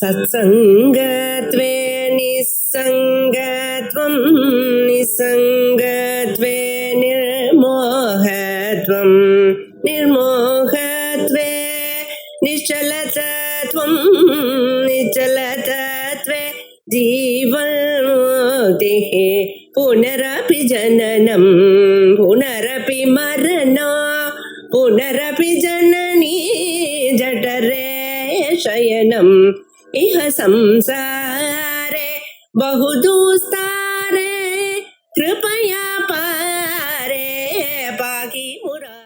सत्सङ्गत्वे निस्सङ्गत्वं निस्सङ्गत्वे निर्मोहत्वं निर्मोहत्वे निश्चलतत्वं निश्चलतत्वे जीवन्मुक्तिः पुनरपि जननं पुनरपि मरणं पुनरपि जननी जठरे शयनम् इह संसारे बहुदुस्तारे कृपया पारे पाहि मुरा।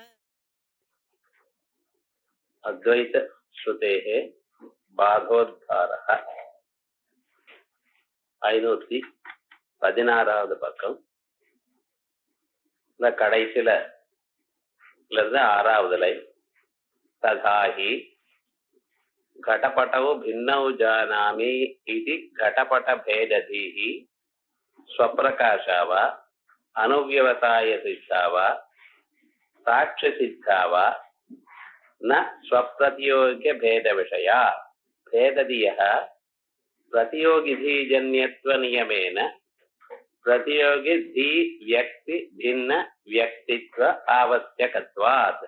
अद्वैत श्रुतेः बाधोद्धारः 516வது பக்கம். இந்த கடைசில இருந்து 6வது லைன். ததாஹி घटपटौ भिन्नौ जानामि इति घटपट भेदधीः स्वप्रकाशा वा अनुव्यवसाय सिद्धा वा साक्ष्य सिद्धा वा न स्वप्रतियोग्य भेद विषया भेदधियः प्रतियोगिधीजन्यत्व नियमेन प्रतियोगि धी व्यक्ति भिन्न व्यक्तित्व आवश्यकत्वात्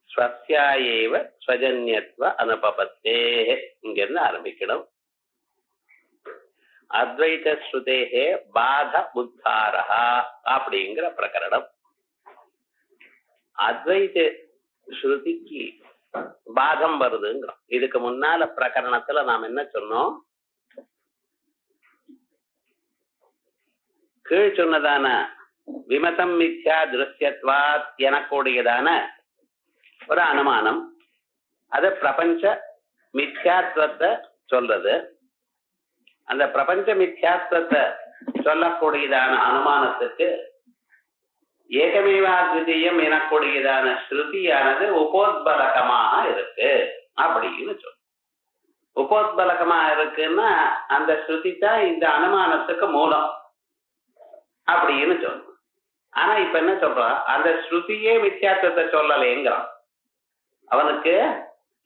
ஸ்வஸ்யாயேவ ஸ்வஜன்யத்வ அனுபபத்தேஹ. இங்கிருந்து ஆரம்பிக்கணும். அத்வைத ஸ்ருதேஹே பாத உத்தாரஹா அப்படிங்கிற பிரகரணம். அத்வைத ஸ்ருதிக்கு பாதம் வருதுங்கிறோம். இதுக்கு முன்னால பிரகரணத்துல நாம் என்ன சொன்னோம்? கீழ் சொன்னதான விமதம் மித்யா திருஷ்யத்வாத் எனக்கூடியதான ஒரு அனுமானம், அது பிரபஞ்ச மித்யாத்வத்தை சொல்றது. அந்த பிரபஞ்ச மித்யாத்வத்தை சொல்லக்கூடியதான அனுமானத்துக்கு ஏகமேவாத்விதீயம் எனக்கூடியதான ஸ்ருதியானது உபோத்பலகமாக இருக்கு அப்படின்னு சொல்லும். உபோத்பலகமாக இருக்குன்னா அந்த ஸ்ருதி தான் இந்த அனுமானத்துக்கு மூலம் அப்படின்னு சொல்லும். ஆனா இப்ப என்ன சொல்றான்? அந்த ஸ்ருதியே மித்யாத்வத்தை சொல்லலைங்கிறான். அவனுக்கு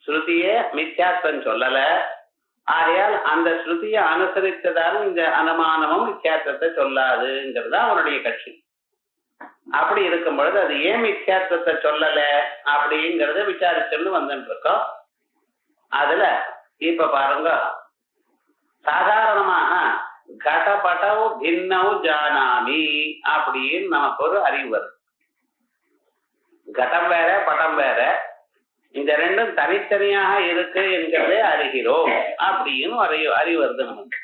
ஸ்ருதியே மித்யாத்வம் சொல்லல. ஆகையால் அந்த ஸ்ருதியை அனுசரித்ததான இந்த அனுமானமும் மித்யாத்வத்தை சொல்லாதுங்கிறது அவனுடைய கட்சி. அப்படி இருக்கும் பொழுது அது ஏன் மித்யாத்வத்தை சொல்லல அப்படிங்கறத விசாரிச்சுன்னு வந்துட்டு இருக்கோம். அதுல இப்ப பாருங்க, சாதாரணமாக கடபடவு பின்னவு ஜானாமி அப்படின்னு நமக்கு ஒரு அறிவு வருது. கடம் வேற படம் வேற, இந்த ரெண்டும் தனித்தனியாக இருக்கு என்கிறதே அறிகிறோம் அப்படின்னு அறிவு வருது நமக்கு.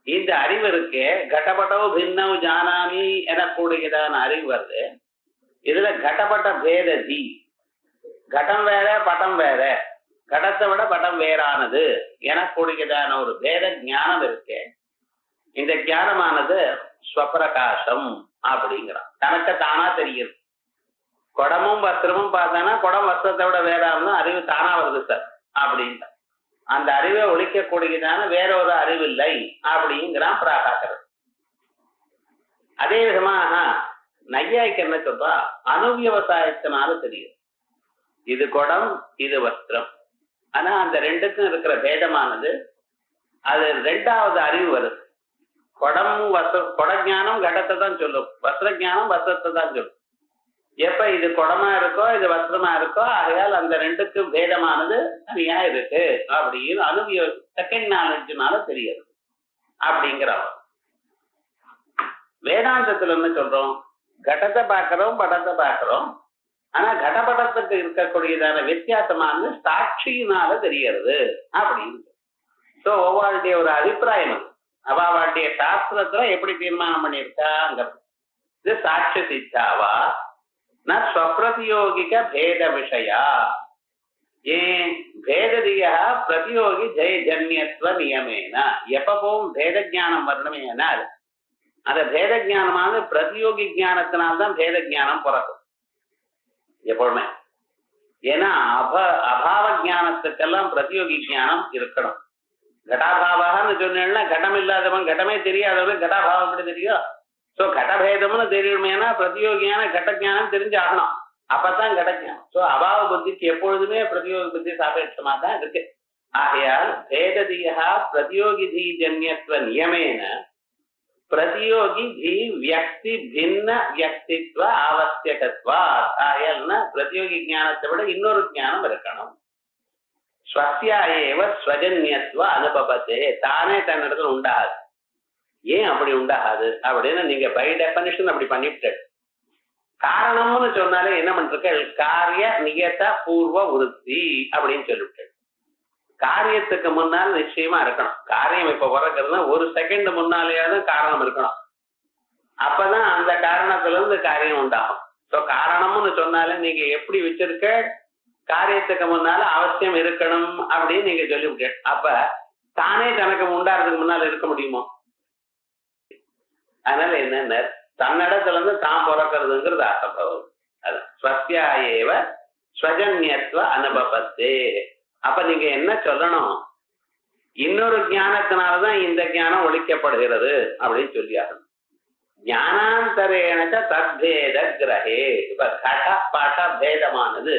இந்த அறிவு இருக்கே, கடபடவு பின்னவு ஜானாமி எனக்கூடியதான அறிவு வருது. இதுல கடபட பேததி, கடம் வேற படம் வேற, கடத்தை விட படம் வேறானது எனக்கூடியதான ஒரு பேத ஞானம் இருக்கு. இந்த ஞானமானது ஸ்வப்பிரகாசம் அப்படிங்கிறான். தனக்கு தானா தெரியுது. குடமும் வஸ்திரமும் பார்த்தானா குடம் வஸ்திரத்தை விட வேறாம்னு அறிவு தானா வருது சார் அப்படின்ட்டு. அந்த அறிவை ஒழிக்கக்கூடியதான வேற ஒரு அறிவு இல்லை அப்படிங்கிறான் பிராகாசர். அதே விதமாக நையாய்க்கு என்ன சொல்றா? அணுவியவசாயத்தினால தெரியும். இது குடம், இது வஸ்திரம். ஆனா அந்த ரெண்டுக்கும் இருக்கிற பேதமானது அது ரெண்டாவது அறிவு வருது. குடமும் குடஞானம் கடத்தை தான் சொல்லும், வஸ்திர ஞானம் வஸ்திரத்தை தான் சொல்லும். எப்ப இது குடமா இருக்கோ இது வஸ்திரமா இருக்கோ, ஆகையால் அந்த ரெண்டுக்கும் பேதமானது தனியா இருக்கு அப்படின்னு அனுபவ செகண்ட் நாலேஜ்னால தெரியுது அப்படிங்கிறோம். வேதாந்தத்துல என்ன சொல்றோம்? கடத்தை பார்க்கிறோம், படத்தை பார்க்கிறோம். ஆனா கடபடத்துக்கு இருக்கக்கூடியதான வித்தியாசமானது சாட்சியினால தெரியறது அப்படின்னு. ஸோ ஒவ்வொருடைய ஒரு அபிப்பிராயம் அது. அவாவாட்டிய சாஸ்திரத்துல எப்படி தீர்மானம் பண்ணியிருக்காங்கிறது. இது சாட்சி சித்தாவா ந ஸ்வப்பிரதியோகிக பேத விஷயா. ஏன் பேததியா பிரதியோகி ஜெயஜன்யத்துவ நியமேன. எப்பவும் பேத ஜானம் வரணுமேனால் அந்த பேத ஜானமானது பிரதியோகி ஜானத்தினால்தான் பேத ஜானம் பிறக்கும் எப்பொழுதுமே. ஏன்னா அபாவ ஜானத்துக்கெல்லாம் பிரதியோகி ஜானம் இருக்கணும். கடாபாவான்னு சொன்னா கடம் இல்லாதவன், கடமே தெரியாதவன் கடாபாவம் எப்படி தெரியும்? ஸோ கடபேதம்னு தெரியணுமேனா பிரதியோகியான கடஜானம் தெரிஞ்சாகணும். அப்பதான் கடஜானம். ஸோ அபாவ புத்திக்கு எப்பொழுதுமே பிரதியோக புத்தி சாபேட்சமா தான் இருக்கு. ஆகையால் பேததியா பிரதியோகி ஜன்யத்துவ நியமேன பிரதியோகி தி வியக்தி பின்ன வியக்தித்வ ஆவசியகத்வா. ஆகையால்னா பிரதியோகி ஞானத்தை விட இன்னொரு ஞானம் இருக்கணும். ஸ்வஸ்யா ஏவ ஸ்வஜன்யத்துவ அனுபவத்தே, தானே தன்னிடத்துல உண்டாகாது. ஏன் அப்படி உண்டாகாது அப்படின்னு நீங்க பை டெபனிஷன் அப்படி பண்ணிவிட்டு காரணம்னு சொன்னாலே என்ன பண்றீங்க, காரிய நியத பூர்வ விருத்தி அப்படின்னு சொல்லிவிட்டு காரியத்துக்கு முன்னால் நிச்சயமா இருக்கணும். காரியம் இப்ப பிறக்கிறதுனா ஒரு செகண்ட் முன்னாலேயாவது காரணம் இருக்கணும். அப்பதான் அந்த காரணத்துல இருந்து காரியம் உண்டாகும். ஸோ காரணம்னு சொன்னாலே நீங்க எப்படி வச்சிருக்க, காரியத்துக்கு முன்னால அவசியம் இருக்கணும் அப்படின்னு நீங்க சொல்லிவிட்டு அப்ப தானே தனக்கு உண்டாறதுக்கு முன்னால இருக்க முடியுமோ? அதனால என்னென்ன தன்னிடத்துல இருந்து தான் பிறக்கிறதுங்கிறது அசம்பவம். அது ஸ்வஸ்யா ஏவ ஸ்வஜன்யத்துவ அனுபவத்தே. அப்ப நீங்க என்ன சொல்லணும், இன்னொரு ஞானத்தினாலதான் இந்த ஞானம் ஒழிக்கப்படுகிறது அப்படின்னு சொல்லி ஆகணும். ஞானாந்தரேனச்ச தத்பேத கிரகே. இப்ப கட பட பேதமானது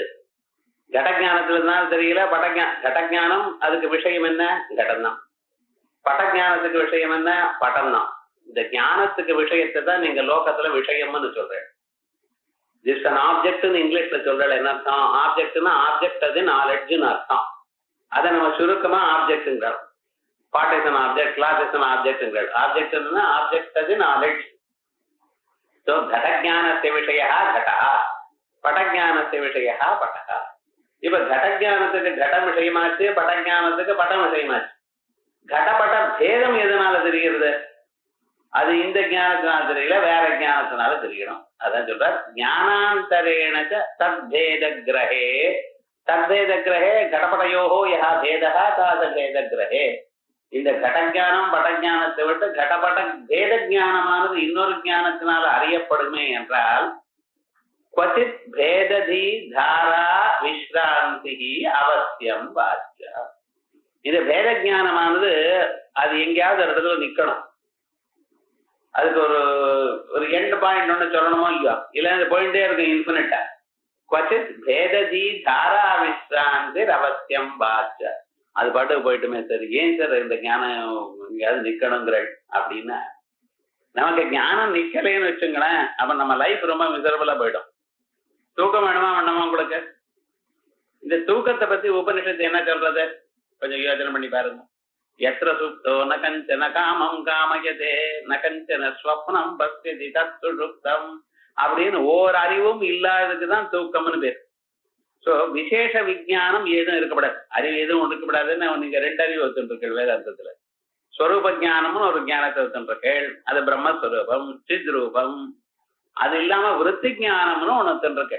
கடஞானத்துல இருந்தாலும் தெரியல. கடஞானம் அதுக்கு விஷயம் என்ன, கடம்தான். பட்டஞானத்துக்கு விஷயம் என்ன, பட்டம் தான். இந்த ஞானத்துக்கு விஷயத்தை தான் நீங்க லோகத்துல விஷயம்னு சொல்றேன். திஸ் அன் ஆப்ஜெக்ட்னு இங்கிலீஷ்ல சொல்றேன். என்ன அர்த்தம், ஆப்ஜெக்ட்னா ஆப்ஜெக்ட் அது நாலெட்ஜ்னு அர்த்தம். அதை நம்ம சுருக்கமா ஆப்ஜெக்ட்ங்கிறோம். Pot is an object, glass is an ஆப்ஜெக்ட்ங்கிறோம். ஆப்ஜெக்ட்னா ஆப்ஜெக்ட் அது நாலெட்ஜ். ஸோ கடஞானஸ்ய விஷயா கடா, படஞானஸ்ய விஷயா படா. இப்ப கடஞானத்துக்கு கடம் விஷயமாச்சு, படஞானத்துக்கு படம் விஷயமாச்சு. கடபட பேதம் எதனால தெரிகிறது, அது இந்த ஞானத்தினால தெரியல, வேற ஞானத்தினால தெரியணும். அதான் சொல்றார் ஞானாந்தரேணச்ச தத்பேத கிரகே. தத்பேத கிரகே கடபடயோகோ யா பேதா தாத பேத கிரகே. இந்த கடஞானம் படஞானத்தை விட்டு கடபட பேத ஞானமானது இன்னொரு ஞானத்தினால அறியப்படுமே என்றால் क्वचित् भेदதி தாரா விஸ்ராந்தி அவசியம் வாச்சியா. இந்த பேத ஞானமானது அது எங்கேயாவது ஒரு இடத்துல நிக்கணும். அதுக்கு ஒரு எண்ட் பாயிண்ட் ஒன்று சொல்லணுமோ இல்லையோ, இல்லை போயிட்டே இருக்கும் இன்ஃபினிட்டா. क्वचित् भेदதி தாரா விஸ்ராந்தி அவசியம் வாச்சியா. அது பாட்டுக்கு போயிட்டுமே சார், ஏன் சார் இந்த ஞானம் எங்கேயாவது நிக்கணுங்கிற அப்படின்னா, நமக்கு ஞானம் நிக்கலைன்னு வச்சுங்களேன், அப்ப நம்ம லைஃப் ரொம்ப மிசரபிளா போயிடும். தூக்கம் வேணுமா வேண்டாமா உங்களுக்கு? இந்த தூக்கத்தை பத்தி உபனிஷத்து என்ன சொல்றது கொஞ்சம் யோசனை பண்ணி பாருங்க. எத்திர சுப்தோ ந கஞ்சன காமம் காமயதே ந கஞ்சன ஸ்வப்னம் பஸ்யதி தத்து சுப்தம் அப்படின்னு ஓர் அறிவும் இல்லாததுக்குதான் தூக்கம்னு பேர். ஸோ விசேஷ விஜானம் ஏதும் இருக்கப்படாது, அறிவு எதுவும் இருக்கப்படாதுன்னு நீங்க ரெண்டு அறிவு வச்சுருக்கீள் வேதாந்தத்துல. ஸ்வரூப ஜானம்னு ஒரு ஞானத்தை வச்சுருக்கீள், அது பிரம்மஸ்வரூபம் சித் ரூபம். அது இல்லாம விருத்தி ஜானம்னு ஒண்ணு வச்சுருக்க.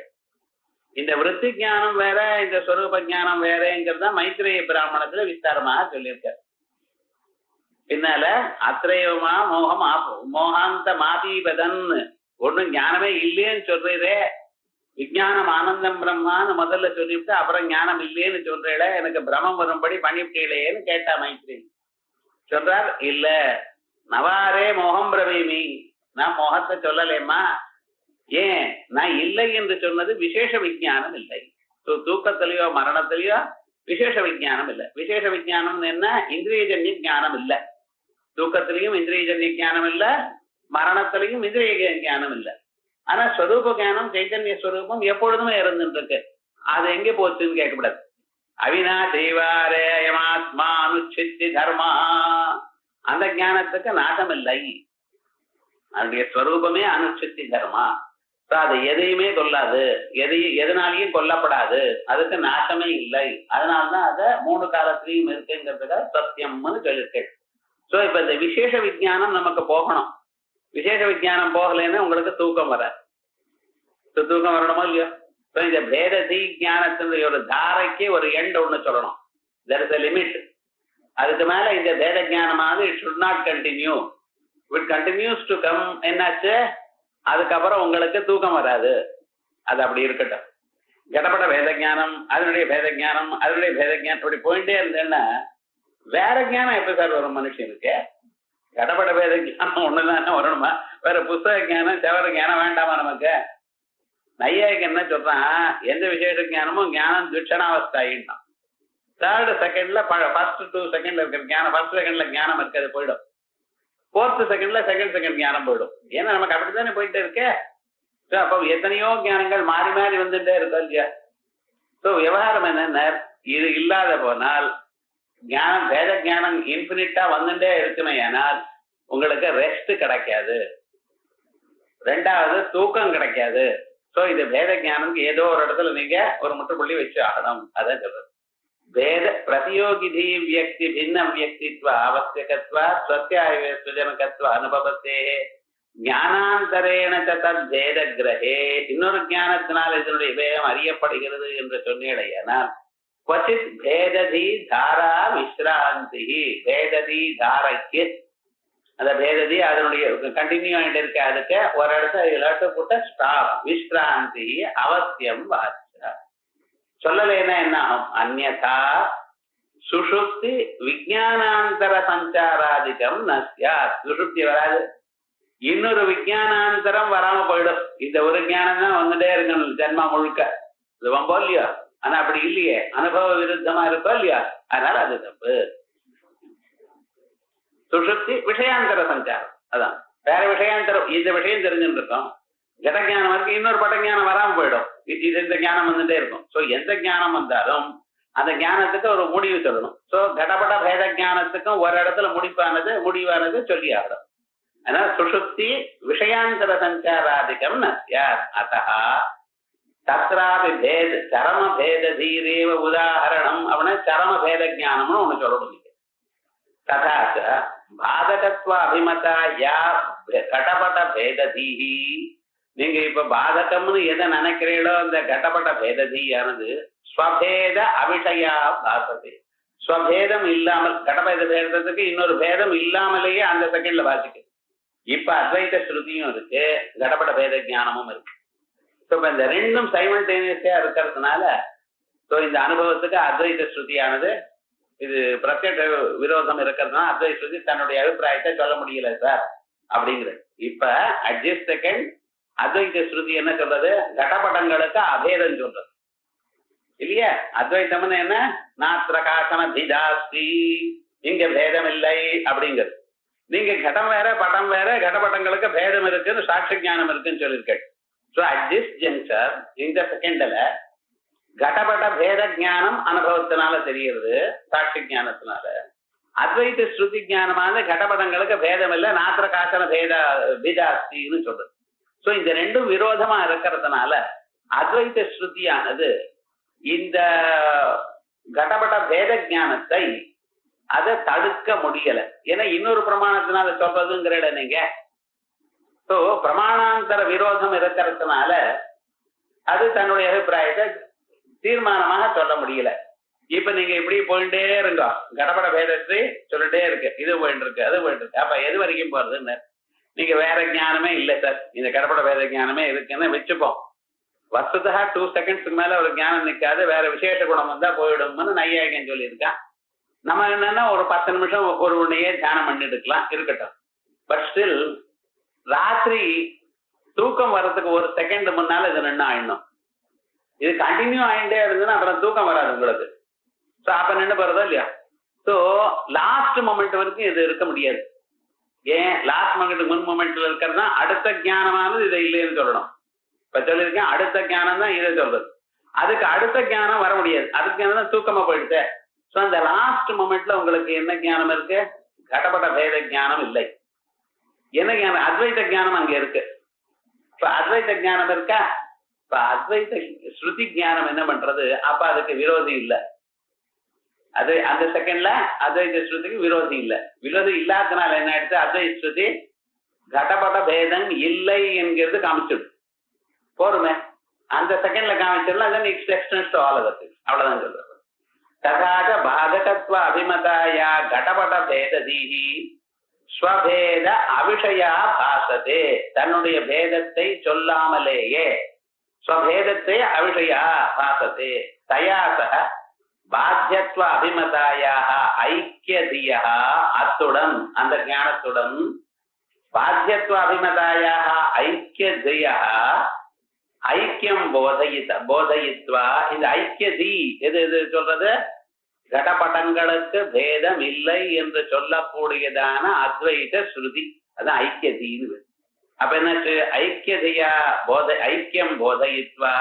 இந்த விருத்தி ஜானம் வேற, இந்த ஸ்வரூப ஜானம் வேறங்கிறத மைத்ரேய பிராமணத்துல விஸ்தாரமாக சொல்லியிருக்காரு. பின்னால அத்திரேயமா மோகம் மோகாந்த மாதீபதன் ஒன்னும் ஞானமே இல்லையேன்னு சொல்றீரே, விஜயானம் ஆனந்தம் பிரம்மான்னு முதல்ல சொல்லிவிட்டு அப்புறம் ஞானம் இல்லையேன்னு சொல்றேல, எனக்கு பிரமம் வரும்படி பண்ணிவிட்டீங்களேன்னு கேட்டா மைத்ரி. சொல்றார் இல்ல, நவாரே மோகம் பிரவீமி, நான் மோகத்தை சொல்லலேம்மா. ஏன், நான் இல்லை என்று சொன்னது விசேஷ விஜயானம் இல்லை. தூக்கத்திலேயோ மரணத்திலேயோ விசேஷ விஜயானம் இல்லை. விசேஷ விஜயானம் என்ன, இந்திரியஜன்ய ஜானம் இல்லை. தூக்கத்திலையும் இந்திரியஜன்ய ஜானம் இல்லை, மரணத்திலையும் இந்திரிய ஜானம் இல்லை. ஆனா ஸ்வரூப ஜானம் சைத்தன்ய ஸ்வரூபம் எப்பொழுதுமே இருந்துட்டு இருக்கு. அது எங்கே போச்சுன்னு கேட்கக்கூடாது. அவினா தெய்வாரே அயமாத்மா அனுச்சித்தி தர்மா, அந்த ஞானத்துக்கு நாட்டம் இல்லை. அதனுடைய ஸ்வரூபமே அனுச்சித்தி தர்மா. அது எதையுமே கொல்லாது, எதனாலையும் கொல்லப்படாது, அதுக்கு நாட்டமே இல்லை. அதனால்தான் அதை 3 காலத்திலையும் இருக்குங்கிறதுக்காக சத்தியம்னு சொல்லியிருக்கேன். ஸோ இப்ப இந்த விசேஷ விஜயானம் நமக்கு போகணும். விசேஷ விஜயானம் போகலைன்னா உங்களுக்கு தூக்கம் வராது. தூக்கம் வரணுமோ இல்லையோ? இந்த பேததி ஞானத்தினுடைய ஒரு தாரைக்கு ஒரு எண்ட் ஒண்ணு சொல்லணும். there is a limit. அதுக்கு மேல இந்த பேத ஞானமானது it should not continue. it continues to come, என்னாச்சு, அதுக்கப்புறம் உங்களுக்கு தூக்கம் வராது. அது அப்படி இருக்கட்டும். கடப்பட வேத ஞானம், அதனுடைய பேத ஞானம், அதனுடைய பேத ஞானம், அப்படி போயிட்டே இருந்தேன்னா வேற ஞானம் எப்ப சார் வரும் மனுஷனுக்கு? கடப்பட வேத ஞானம் ஒண்ணுதானே வரணுமா? வேற புஸ்தக ஞானம் செவர ஞானம் வேண்டாமா நமக்கு? நையாய்க்கு என்ன சொல்றான், எந்த விசேஷ ஞானமும் ஞானம் துட்சணாவஸ்தாயின்னா. தேர்டு செகண்ட்ல ஃபர்ஸ்ட் 2 செகண்ட்ல இருக்கிற ஞானம் ஃபர்ஸ்ட் செகண்ட்ல ஞானம் இருக்கிறது போயிடும். ஃபோர்த் செகண்ட்ல செகண்ட் ஞானம் போயிடும். ஏன்னா நமக்கு அப்படித்தானே போயிட்டே இருக்கே. ஸோ அப்போ எத்தனையோ ஞானங்கள் மாறி மாறி வந்துட்டே இருக்கும் இல்லையா? ஸோ விவகாரம் என்னன்னா, இது இல்லாத போனால் ஞானம் வேத ஞானம் இன்ஃபினிட்டா வந்துட்டே இருக்குமே. ஆனால் உங்களுக்கு ரெஸ்ட் கிடைக்காது, ரெண்டாவது தூக்கம் கிடைக்காது. ஸோ இது வேத ஞானம்க்கு ஏதோ ஒரு இடத்துல நீங்க ஒரு முற்றுப்புள்ளி வச்சு ஆகணும். அதான் சொல்றது. வேத பிரதியோகிதி வியக்தி பின்ன வியக்தித்வ ஆவசியகத்வ ஸ்வத்யாய சுஜனகத்வ அனுபவத்தே ஞானாந்தரேண தத் வேத கிரகே. இன்னொரு ஞானத்தினால் இதனுடைய வேகம் அறியப்படுகிறது என்று சொன்னேடையானால் क्वचित भेदதி தாரா விஸ்ராந்தி. பேததி தாரைக்கு அந்த பேததி அதனுடைய கண்டினியூ ஆகிட்டு இருக்க, அதுக்கு ஒரு இடத்துல போட்ட ஸ்டாப் விஸ்ராந்தி அவசியம் வாச்ச. சொல்லலைன்னா என்ன ஆகும்? அந்யதா சுஷுப்தி விஜயானாந்தர சஞ்சாராதிகம் நஸ்யா. சுஷுப்தி வராது, இன்னொரு விஜயானாந்தரம் வராம போயிடும். இந்த ஒரு ஞானம் தான் வந்துட்டே இருக்கணும் ஜென்மா முழுக்க. இது ரொம்ப இல்லையா? ஆனா அப்படி இல்லையே, அனுபவ விருத்தமா இருக்கோ இல்லையா? அதனால அது தப்பு. சுஷுப்தி விஷயாந்தர சஞ்சாரம், அதான் வேற விஷயாந்தரம். இந்த விஷயம் தெரிஞ்சுட்டு இருக்கோம், ஜட ஞானம் இருக்கு, இன்னொரு பட்ட ஞானம் வராம போயிடும். இது இந்த ஞானம் வந்துட்டே இருக்கும். ஸோ எந்த ஞானம் வந்தாலும் அந்த ஞானத்துக்கு ஒரு முடிவு சொல்லணும். ஸோ கடபட பேத ஞானத்துக்கும் ஒரு இடத்துல முடிவானது சொல்லி ஆகணும். அதனால சுஷுப்தி விஷயாந்தர சஞ்சாராதிகம் நஸ்யா. அத்தஹ தத்ராபி பேத சரம பேத தீரேவ உதாரணம் அப்படின்னா சரம பேத ஞானம்னு ஒண்ணு சொல்லணும். ததாச்ச பாதகத்வ அபிமதா யா கடபட பேததீஹி. நீங்க இப்ப பாதகம்னு எதை நினைக்கிறீங்களோ அந்த கடபட பேததீயானது ஸ்வபேத அவிஷயா பாசதே. ஸ்வபேதம் இல்லாமல் கடபேத பேதத்துக்கு இன்னொரு பேதம் இல்லாமலேயே அந்த செகண்ட்ல வாசிக்கு. இப்ப அத்வைத ஸ்ருதியும் இருக்கு, கடபட பேத ஞானமும் இருக்கு. இப்ப இந்த ரெண்டும் சைமல்டேனியஸா இருக்கிறதுனால இந்த அனுபவத்துக்கு அத்வைத ஸ்ருதியானது இது பிரத்யேக விரோதம் இருக்கிறதுனால அத்வைத ஸ்ருதி தன்னுடைய அபிப்பிராயத்தை சொல்ல முடியல சார் அப்படிங்கிறது. இப்ப அட்ஜஸ்ட் செகண்ட் அத்வைத ஸ்ருதி என்ன சொல்றது? கடபடங்களுக்கு அபேதம் சொல்றது இல்லையா? அத்வைத்தம்னு என்ன? நாத்திர காசன திதாஸ்தி, இங்க பேதம் இல்லை அப்படிங்கிறது. நீங்க கடம் வேற படம் வேற, கடபடங்களுக்கு பேதம் இருக்குன்னு சாட்சி ஞானம் இருக்குன்னு சொல்லியிருக்கேன். ஸோ அட் திஸ் ஜங்ஷர் இந்த செகண்ட்ல கடபட பேத ஞானம் அனுபவத்தினால தெரிகிறது, சாட்சி ஞானத்தினால. அத்வைத ஸ்ருதி ஞானமான கடபடங்களுக்கு பேதம் இல்லை, நாத்திர காசன பீதாஸ்தின்னு சொல்றது. ஸோ இந்த ரெண்டும் விரோதமா இருக்கிறதுனால அத்வைத ஸ்ருதியானது இந்த கடபட பேத ஞானத்தை அதை தடுக்க முடியல. ஏன்னா இன்னொரு பிரமாணத்தினால சொல்றதுங்கிற நீங்க. ஸோ பிரமாணாந்தர விரோதம் இருக்கிறதுனால அது தன்னுடைய அபிப்பிராயத்தை தீர்மானமாக சொல்ல முடியல. இப்ப நீங்க இப்படி போயிட்டே இருங்க, கடபட பேதத்தை சொல்லிட்டே இருக்கு, இது போயிட்டு இருக்கு அது போயிட்டு இருக்கு. அப்ப எது வரைக்கும் போறதுன்னு நீங்க வேற ஞானமே இல்லை சார், இந்த கடபட பேத ஞானமே இருக்குன்னு வச்சுப்போம். வஸ்துதா 2 செகண்ட்ஸ்க்கு மேல ஒரு ஞானம் நிற்காது, வேற விசேஷ குணம் வந்தா போயிடும்னு நையாயிகன் சொல்லியிருக்கான். நம்ம என்னன்னா ஒரு 10 நிமிஷம் ஒரு உன்னையே தியானம் பண்ணிட்டு இருக்கலாம், இருக்கட்டும். பட் ஸ்டில் ராத்திரி தூக்கம் வர்றதுக்கு ஒரு செகண்ட் முன்னால இது நின்று ஆயிடணும். இது கண்டினியூ ஆயிட்டே இருந்ததுன்னா அப்புறம் தூக்கம் வராது உங்களுக்கு. ஸோ அப்ப நின்று போறதோ இல்லையா? ஸோ லாஸ்ட் மொமெண்ட் வரைக்கும் இது இருக்க முடியாது. ஏன் லாஸ்ட் மொமெண்ட் முன் மொமெண்ட்ல இருக்கிறதா அடுத்த ஞானமானது இதை இல்லைன்னு சொல்லணும். இப்ப சொல்லியிருக்கேன் அடுத்த ஞானம் தான் இதை சொல்றது. அதுக்கு அடுத்த ஞானம் வர முடியாது, அதுக்கு ஞானம் தான் தூக்கமா போயிடுச்சு. ஸோ அந்த லாஸ்ட் மொமெண்ட்ல உங்களுக்கு என்ன ஞானம் இருக்கு? கடபட பேத ஞானம் இல்லை. என்ன ஞானம்? அத்வைத ஞானம் அங்க இருக்கு. இப்ப அத்வைத ஞானம் இருக்கா? இப்ப அத்வைத ஸ்ருதி ஞானம் என்ன பண்றது? அப்ப அதுக்கு விரோதி இல்லை. அது அந்த செகண்ட்ல அத்வைத ஸ்ருதிக்கு விரோதி இல்லை. விரோதி இல்லாதனால என்ன ஆயிடுச்சு? அத்வைத ஸ்ருதி கடபட பேதம் இல்லை என்கிறது காமிச்சிடும் போருமே. அந்த செகண்ட்ல காமிச்சிடலாம். அதான் extension to all other things. அவ்வளவுதான் சொல்றது. ததாத பாதகத்வ அபிமதாயா கடபட பேததீஹி ஸ்வபேத அவிஷயா பாசதே. தன்னுடைய பேதத்தை சொல்லாமலேயே ஸ்வபேதத்தை அவிஷயா பாசதே. தயாசக பாத்தியத்வ அபிமதாயாக ஐக்கியதியா, அத்துடன் அந்த ஞானத்துடன் பாத்தியத்வ அபிமதாயாக ஐக்கியதியா ஐக்கியம் போதயித்வா. இந்த ஐக்கியதி எது எது சொல்றது? கடபடங்களுக்கு பேதம் இல்லை என்று சொல்லக்கூடியதான அத்வைத ஸ்ருதி, அதான் ஐக்கியதீன்னு. அப்ப என்னாச்சு? ஐக்கியதையா ஐக்கியம் போதயித்வா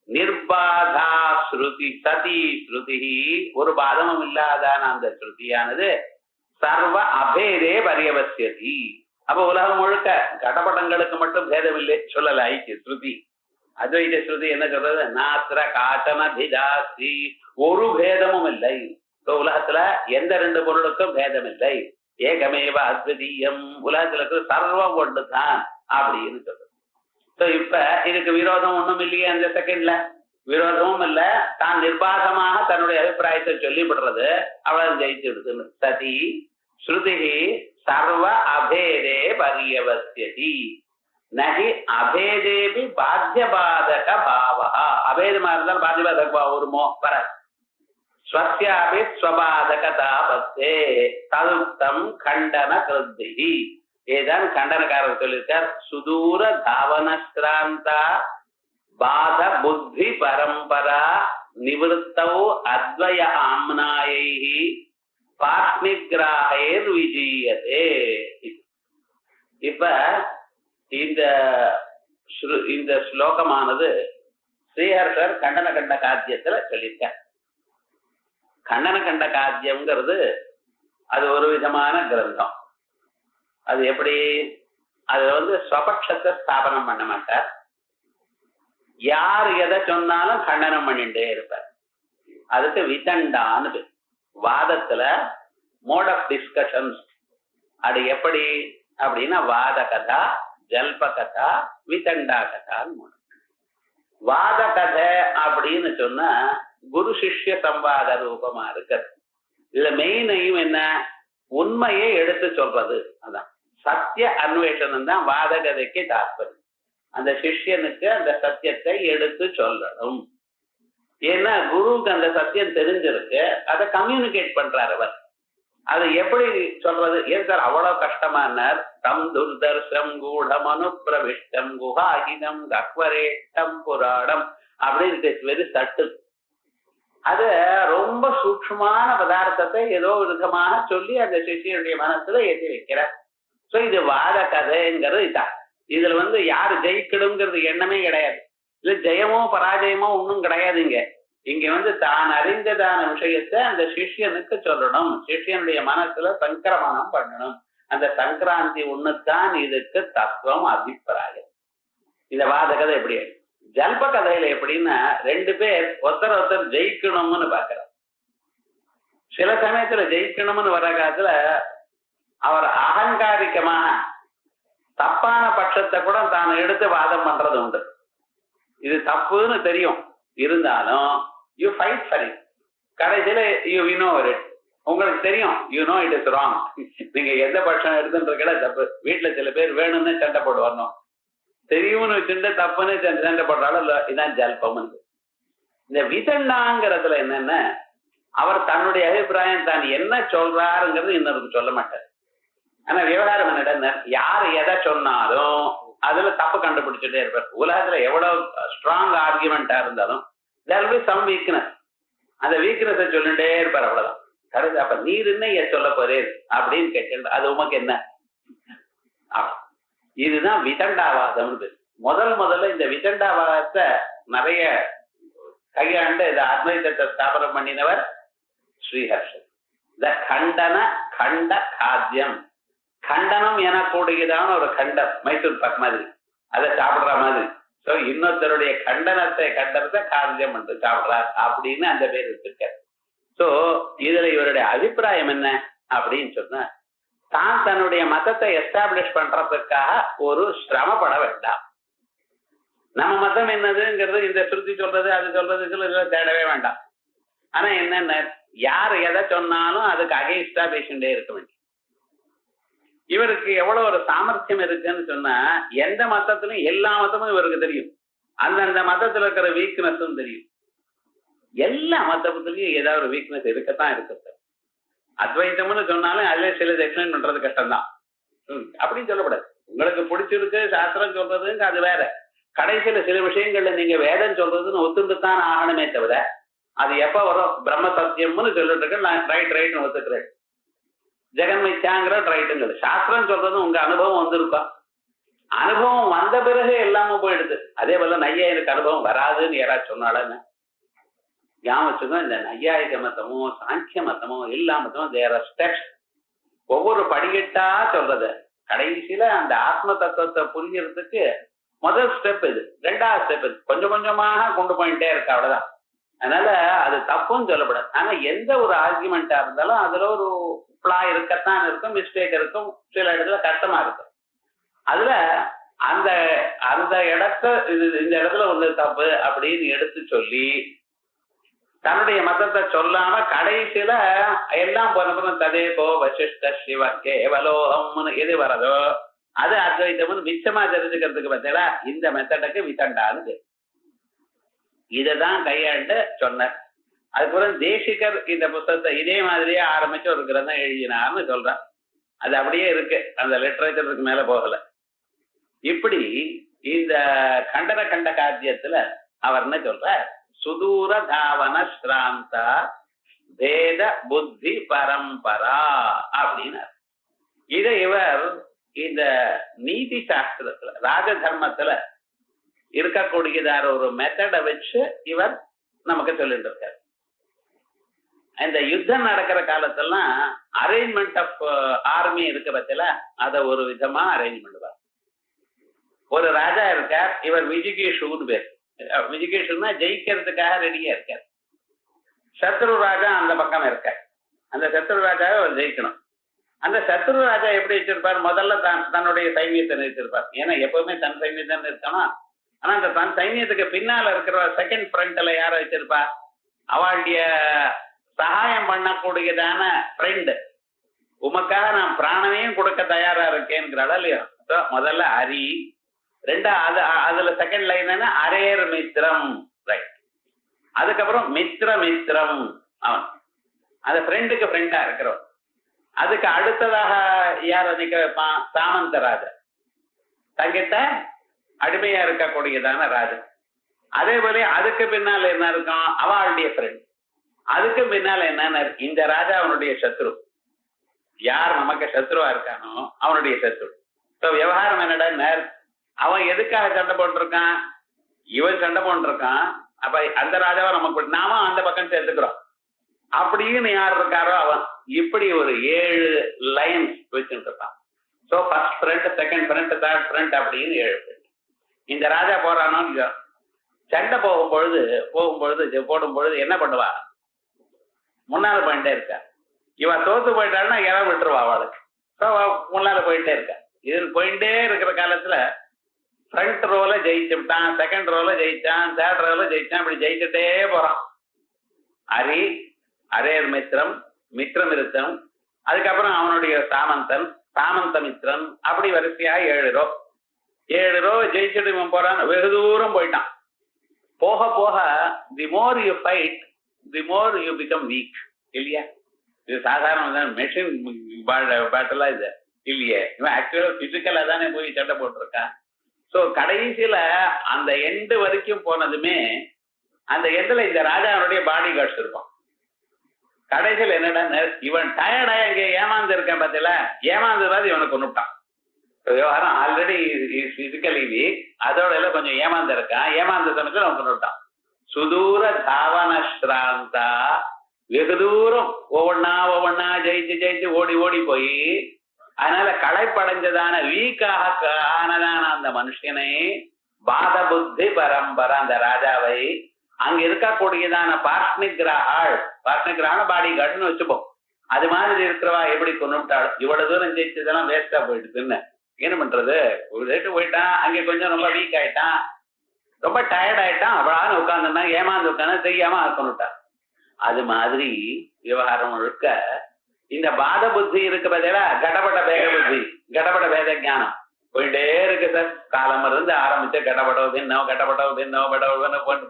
நிர்பாதா ஸ்ருதி சதி ஸ்ருதி, ஒரு பாதமும் இல்லாதான அந்த ஸ்ருதியானது சர்வ அபேதே பரியவசியதி. அப்ப உலகம் முழுக்க கடபடங்களுக்கு மட்டும் பேதம் இல்லை சொல்லல ஐக்கிய ஸ்ருதி. அத்வைத ஸ்ருதி என்ன சொல்றது? நாத்திர காச்சன திதாஸ்தி, ஒரு பேதமும் இல்லை. உலகத்துல எந்த ரெண்டு பொருளுக்கும் பேதம் இல்லை. ஏகமேவ அத்விதீயம், உலகத்துல சர்வம் ஒன்றுதான் அப்படின்னு சொல்றது. இப்ப இதுக்கு விரோதம் ஒண்ணும் இல்லையே அந்த செகண்ட்ல, விரோதமும் இல்ல. தான் நிர்பாதமாக தன்னுடைய அபிப்பிராயத்தை சொல்லிவிடுறது அவள் ஜெயிச்சு விடுது. சதி ஸ்ருதி சர்வ அபேதே பரியவசியதி நகி அபேதேபி பாத்தியபாதக பாவா. அபேதமா இருந்தால் பாத்தியபாதக பாவம் வருமோ? பர ஸ்வஸ்யாபி ஸ்வபாதகதா பத்தே ததுக்தம் கண்டன கிருத்தி. ஏதான் கண்டனக்காரர் சொல்லியிருக்கார். சுதூர தாவனஸ்ராந்தா பாத புத்தி பரம்பரா நிவத்தௌ அத்வய ஆம்னாயை பார்ஷ்ணிகிராஹைர் விஜீயதே. இப்ப இந்த ஸ்லோகமானது ஸ்ரீஹர்ஷர் கண்டன கண்ட காத்தியத்துல சொல்லியிருக்கார். கண்டன கண்ட காத்தியம்ங்கிறது அது ஒரு விதமான கிரந்தம். அது எப்படி? அது ஸ்வபட்சத்தை ஸ்தாபனம் பண்ண மாட்டார். யார் எதை சொன்னாலும் கண்டனம் பண்ணிட்டே இருப்பார். அதுக்கு விதண்டான்னு வாதத்துல மோட் ஆஃப் டிஸ்கஷன்ஸ். அது எப்படி அப்படின்னா வாத கதா, ஜல்ப கதா, விதண்டா கதான்னு. வாத கதை அப்படின்னு சொன்னா குரு சிஷ்ய சம்வாத ரூபமா இருக்கிறது. இதுல மெயின் எய்ம் என்ன? உண்மையை எடுத்து சொல்றது. அதான் சத்திய அன்வேஷனம் தான் வாத கதைக்கு தாற்பயம். அந்த சிஷ்யனுக்கு அந்த சத்தியத்தை எடுத்து சொல்லணும். ஏன்னா குருவுக்கு அந்த சத்தியம் தெரிஞ்சிருக்கு, அதை கம்யூனிகேட் பண்றார் அவர். அது எப்படி சொல்றது? ஏன் சார் அவ்வளவு கஷ்டமானார்? தம் துர்தர்ஷம் கூடம் அனுப்பிரவிஷ்டம் குஹாகிதம் கக்வரேட்டம் புராணம் அப்படின்னு வெறும் தட்டு. அது ரொம்ப சூக்ஷ்மமான பதார்த்தத்தை ஏதோ விதமாக சொல்லி அந்த சிஷியனுடைய மனசுல ஏற்றி வைக்கிறார். சோ இது வாத கதைங்கிறது இதான். இதுல யாரு ஜெயிக்கணுங்கிறது எண்ணமே கிடையாது. இல்ல ஜெயமோ பராஜயமோ ஒன்றும் கிடையாது. இங்க தான் அறிந்ததான விஷயத்தை அந்த சிஷ்யனுக்கு சொல்லணும். சிஷ்யனுடைய மனசுல சங்கிரமணம் பண்ணணும். அந்த சங்கராந்தி ஒண்ணுதான் இதுக்கு தத்துவம், அபிப்பிராயம். இந்த வாத கதை எப்படி? ஜல்ப கதையில எப்படின்னா ரெண்டு பேர் ஒருத்தர் ஜெயிக்கணும்னு பாக்குறார். சில சமயத்துல ஜெயிக்கணும்னு வர காலத்துல அவர் அகங்காரிக்கமாக தப்பான பட்சத்தை கூட தான் எடுத்து வாதம் பண்றது உண்டு. இது தப்புன்னு தெரியும், இருந்தாலும் யூ ஃபைட் ஃபார் இட். கடைசியில யூ நோ இட். உங்களுக்கு தெரியும் you know it is wrong. நீங்க எந்த பட்சம் எடுத்துன்ற தப்பு. வீட்டுல சில பேர் வேணும்னு சண்டை போட்டு வரணும், தெரியும்னு வச்சுட்டு தப்புன்னு சண்டை போடுறாலும் இதான் ஜல்பம். இந்த விதண்டாங்கிறதுல என்னன்னா அவர் தன்னுடைய அபிப்பிராயம் தான் என்ன சொல்றாருங்கிறது இன்னொருக்கு சொல்ல மாட்டார். ஆனா விவகாரம் என்னடா, யாரு எதை சொன்னாலும் அதுல தப்பு கண்டுபிடிச்சுட்டே இருப்பார். உலகத்துல எவ்வளவு ஸ்ட்ராங் ஆர்குமெண்டா இருந்தாலும் there will be some weakness. அந்த வீக்னஸை சொல்லிட்டே இருப்பார். அவ்வளவுதான். கடைசி அப்ப நீர் என்ன சொல்ல போறேன் அப்படின்னு கேட்டு அது உமக்கு என்ன? இதுதான் விதண்டாவாதம். முதல்ல இந்த விதண்டாவாதத்தை நிறைய கையாண்டு இந்த அத்வைதத்தை ஸ்தாபனம் பண்ணினவர் ஸ்ரீஹர்ஷன். இந்த கண்ட காத்தியம், கண்டனம் எனக்கூடியதான ஒரு கண்டம், மைசூர் பாக் மாதிரி, அதை சாப்பிடுற மாதிரி. சோ இன்னொருத்தருடைய கண்டனத்தை காத்தியம் என்று சாப்பிடுறார் அப்படின்னு அந்த பேர் வச்சிருக்காரு. சோ இதுல இவருடைய அபிப்பிராயம் என்ன அப்படின்னு சொன்னா, தான் தன்னுடைய மதத்தை எஸ்டாப்ளிஷ் பண்றதுக்காக ஒரு சிரமப்பட வேண்டாம். நம்ம மதம் என்னதுங்கிறது இந்த சுருத்தி சொல்றது அது சொல்றது தேடவே வேண்டாம். ஆனா என்னென்ன, யார் எதை சொன்னாலும் அதுக்கு அகைன்ஸ்டா பேசிட்டே இருக்க வேண்டிய இவருக்கு எவ்வளவு ஒரு சாமர்த்தியம் இருக்குன்னு சொன்னா, எந்த மதத்திலும் எல்லா மதமும் இவருக்கு தெரியும். அந்தந்த மதத்துல இருக்கிற வீக்னஸும் தெரியும். எல்லா மதத்திலையும் ஏதாவது ஒரு வீக்னஸ் இருக்கத்தான் இருக்கு. அத்வைத்தம்னு சொன்னாலும் அதுல சிலது எக்ஸ்பிளைன் பண்றது கஷ்டம்தான். அப்படின்னு சொல்லக்கூடாது. உங்களுக்கு பிடிச்சிருக்கு சாஸ்திரம் சொல்றதுங்க அது வேற. கடைசியில சில விஷயங்கள்ல நீங்க வேதம் சொல்றதுன்னு ஒத்துண்டுத்தான் ஆகணுமே தவிர அது எப்ப வரும்? பிரம்ம சத்தியம்னு சொல்லிட்டு இருக்க, நான் ரைட்னு ஒத்துக்கிறேன். ஜெகன் மித்யாங்கிற ரைட்டுங்கிறது சாஸ்திரம் சொல்றது. உங்க அனுபவம் வந்திருக்கா? அனுபவம் வந்த பிறகு எல்லாமே போயிடுது. அதே போல நையாயிருக்கு அனுபவம் வராதுன்னு யாராவது சொன்னாலும் ஞாபகம் வச்சுக்கோ. இந்த நையாயிக மத்தமோ சாங்கிய மத்தமோ எல்லா மத்தமும் தேர ஸ்டெப்ஸ், ஒவ்வொரு படிக்கட்டா சொல்றது. கடைசியில அந்த ஆத்ம தத்துவத்தை புரிஞ்சுறதுக்கு முதல் ஸ்டெப் இது, ரெண்டாவது ஸ்டெப் இது, கொஞ்சம் கொஞ்சமாக கொண்டு போயிட்டே இருக்கு, அவ்வளவுதான். அதனால அது தப்புன்னு சொல்லப்படாது. ஆனா எந்த ஒரு ஆர்குமெண்டா இருந்தாலும் அதுல ஒரு பிளா இருக்கத்தான் இருக்கும், மிஸ்டேக் இருக்கும், சில இடத்துல கஷ்டமா இருக்கும். அதுல அந்த அந்த இடத்த இந்த இடத்துல வந்து தப்பு அப்படின்னு எடுத்து சொல்லி தன்னுடைய மதத்தை சொல்லாம கடைசியில எல்லாம் போனப்புறம் ததே போ வசிஷ்ட சிவ கேவலோகம்னு எது வரதோ அது அத்வைத்தம்னு மிச்சமா தெரிஞ்சுக்கிறதுக்கு பார்த்தீங்களா இந்த மெத்தடுக்கு வித்தண்டான்னு இதைதான் கையாண்டு சொன்னார். அதுக்கப்புறம் தேசிகர் இந்த புத்தகத்தை இதே மாதிரியே ஆரம்பிச்சு ஒரு கிரந்தம் எழுதினார்னு சொல்றார். அது அப்படியே இருக்கு, அந்த லிட்டரேச்சருக்கு மேல போகல. இப்படி இந்த கண்டன கண்ட காத்தியத்துல அவர் என்ன சொல்ற, சுதூர தாவன ஸ்ராந்தா வேத புத்தி பரம்பரா அப்படின்னார். இதை இவர் இந்த நீதி சாஸ்திரத்துல ராஜ தர்மத்துல இருக்கக்கூடியதார ஒரு மெத்தடை வச்சு இவர் நமக்கு சொல்லிட்டு இருக்காரு. இந்த யுத்தம் நடக்கிற காலத்தெல்லாம் அரேஞ்ச்மெண்ட் ஆஃப் ஆர்மி இருக்க பட்சல அதை ஒரு விதமா அரேஞ்ச் பண்ணுவார். ஒரு ராஜா இருக்கார், இவர் விஜிகேஷுன்னு பேர். விஜிகேஷுன்னா ஜெயிக்கிறதுக்காக ரெடியா இருக்கார். சத்ரு ராஜா அந்த பக்கம் இருக்கார். அந்த சத்ரு ராஜாவை அவர் ஜெயிக்கணும். அந்த சத்ரு ராஜா எப்படி வச்சிருப்பார்? முதல்ல தன்னுடைய சைன்யத்தை நிறுத்திருப்பார். ஏன்னா எப்பவுமே தன் சைன்யத்தை நிறுத்தணும். ஆனா அந்த தன் சைன்யத்துக்கு பின்னால இருக்கிற செகண்ட் ஃப்ரண்ட்ல யார வச்சிருப்பா? அவளுடைய சகாயம் பண்ணக்கூடியதான ஃப்ரெண்டு. உமக்காக நான் பிராணனையும் கொடுக்க தயாரா இருக்கேங்கிறாளா இல்லையா? முதல்ல அரி, ரெண்டா அதுல செகண்ட் லைன் என்ன, அரேர் மித்ரம், ரைட். அதுக்கப்புறம் மித்ரம் அவன் அந்த ஃப்ரெண்டுக்கு ஃப்ரெண்டா இருக்கிறவன். அதுக்கு அடுத்ததாக யார் நிக்க வைப்பான்? சாமந்த ராஜா, தங்கிட்ட அடிமையா இருக்கக்கூடியதான ராஜா. அதே போல அதுக்கு பின்னால என்ன இருக்கும்? அவளுடைய ஃப்ரெண்ட். அதுக்கு பின்னால என்ன, இந்த ராஜா அவனுடைய சத்ரு. யார் நமக்கு சத்ருவா இருக்கானோ அவனுடைய சத்ரு. விவகாரம் என்னடா, அவன் எதுக்காக சண்டை போட்டிருக்கான்? இவன் சண்டை போட்டிருக்கான். அப்ப அந்த ராஜாவை நமக்கு நாம அந்த பக்கம் சேர்த்துக்கிறோம் அப்படின்னு யார் இருக்காரோ அவன். இப்படி ஒரு 7 லைன்ஸ் வச்சுட்டு இருப்பான். So first front, second front, third front அப்படின்னு 7 ஃப்ரண்ட். இந்த ராஜா போறானோ இல்லையோ, சண்டை போடும்பொழுது என்ன பண்ணுவா? முன்னால போயிட்டே இருக்கா. இவன் தோத்து போயிட்டான்னா இடம் விட்டுருவா அவளுக்கு. ஸோ முன்னால போயிட்டே இருக்கா. இதில் போயிட்டே இருக்கிற காலத்துல ஃப்ரண்ட் ரோல ஜெயிச்சுட்டான், செகண்ட் ரோல ஜெயிச்சான், தேர்ட் ரோல ஜெயிச்சான், இப்படி ஜெயிச்சுட்டே போறான். அரேர் மித்ரம், மித்ரம், அதுக்கப்புறம் அவனுடைய சாமந்த மித்ரன், அப்படி வரிசையா 7 ரோ ஜெயிச்சுட்டு இவன் போறான். வெகு தூரம் போயிட்டான். போக போக the more you fight the more you become weak இல்லையா? இது சாதாரண மெஷின் பேட்டலா இது இல்லையே. இவன் ஆக்சுவலா பிசிக்கலா தானே போய் சண்டை போட்டிருக்கான். ஸோ கடைசியில அந்த எண்டு வரைக்கும் போனதுமே அந்த எண்டுல இந்த ராஜாவுடைய பாடி கார்ட்ஸ் இருக்கும். கடைசியில் என்னடா, இவன் டயர்டா இங்க ஏமாந்து இருக்கான் பார்த்தல, ஏமாந்துதான் இவனை கொண்டுட்டான். விவகாரம் ஆல்ரெடி பிசிக்கலி வீக், அதோட எல்லாம் கொஞ்சம் ஏமாந்து இருக்கான். ஏமாந்த சமயத்தில் அவன் கொண்டுட்டான். சுதூர தாவன ஸ்ராந்தா, வெகு தூரம் ஒவ்வொன்னா ஜெயிச்சு ஓடி போய், அதனால களைப்படைஞ்சதான வீக்காக ஆனதான அந்த மனுஷனை பாத புத்தி பரம்பரை அந்த ராஜாவை அங்க இருக்கக்கூடியதான பார்ஷ்ணிகிரகான பாடி கார்டுன்னு வச்சுப்போம். அது மாதிரி இருக்கிறவா எப்படி கொண்டுட்டாள்? இவ்வளவு தூரம் ஜெயிச்சதெல்லாம் வேஸ்டா போயிடுதுன்னு என்ன பண்றது? ஒரு ரேட்டு போயிட்டான், அங்கே கொஞ்சம் ரொம்ப வீக் ஆயிட்டான், ரொம்ப டயர்ட் ஆயிட்டான், அவ்வளவு உட்காந்துன்னா ஏமாந்து உட்காந்து தெரியாம கொண்டுட்டான். அது மாதிரி விவகாரம் முழுக்க இந்த பாத புத்தி இருக்கு பார்த்தீங்களா, கடபட பேத புத்தி, கடபட பேத ஞானம் போயிட்டே இருக்கு சார். காலம் இருந்து ஆரம்பிச்சு கடப்படோ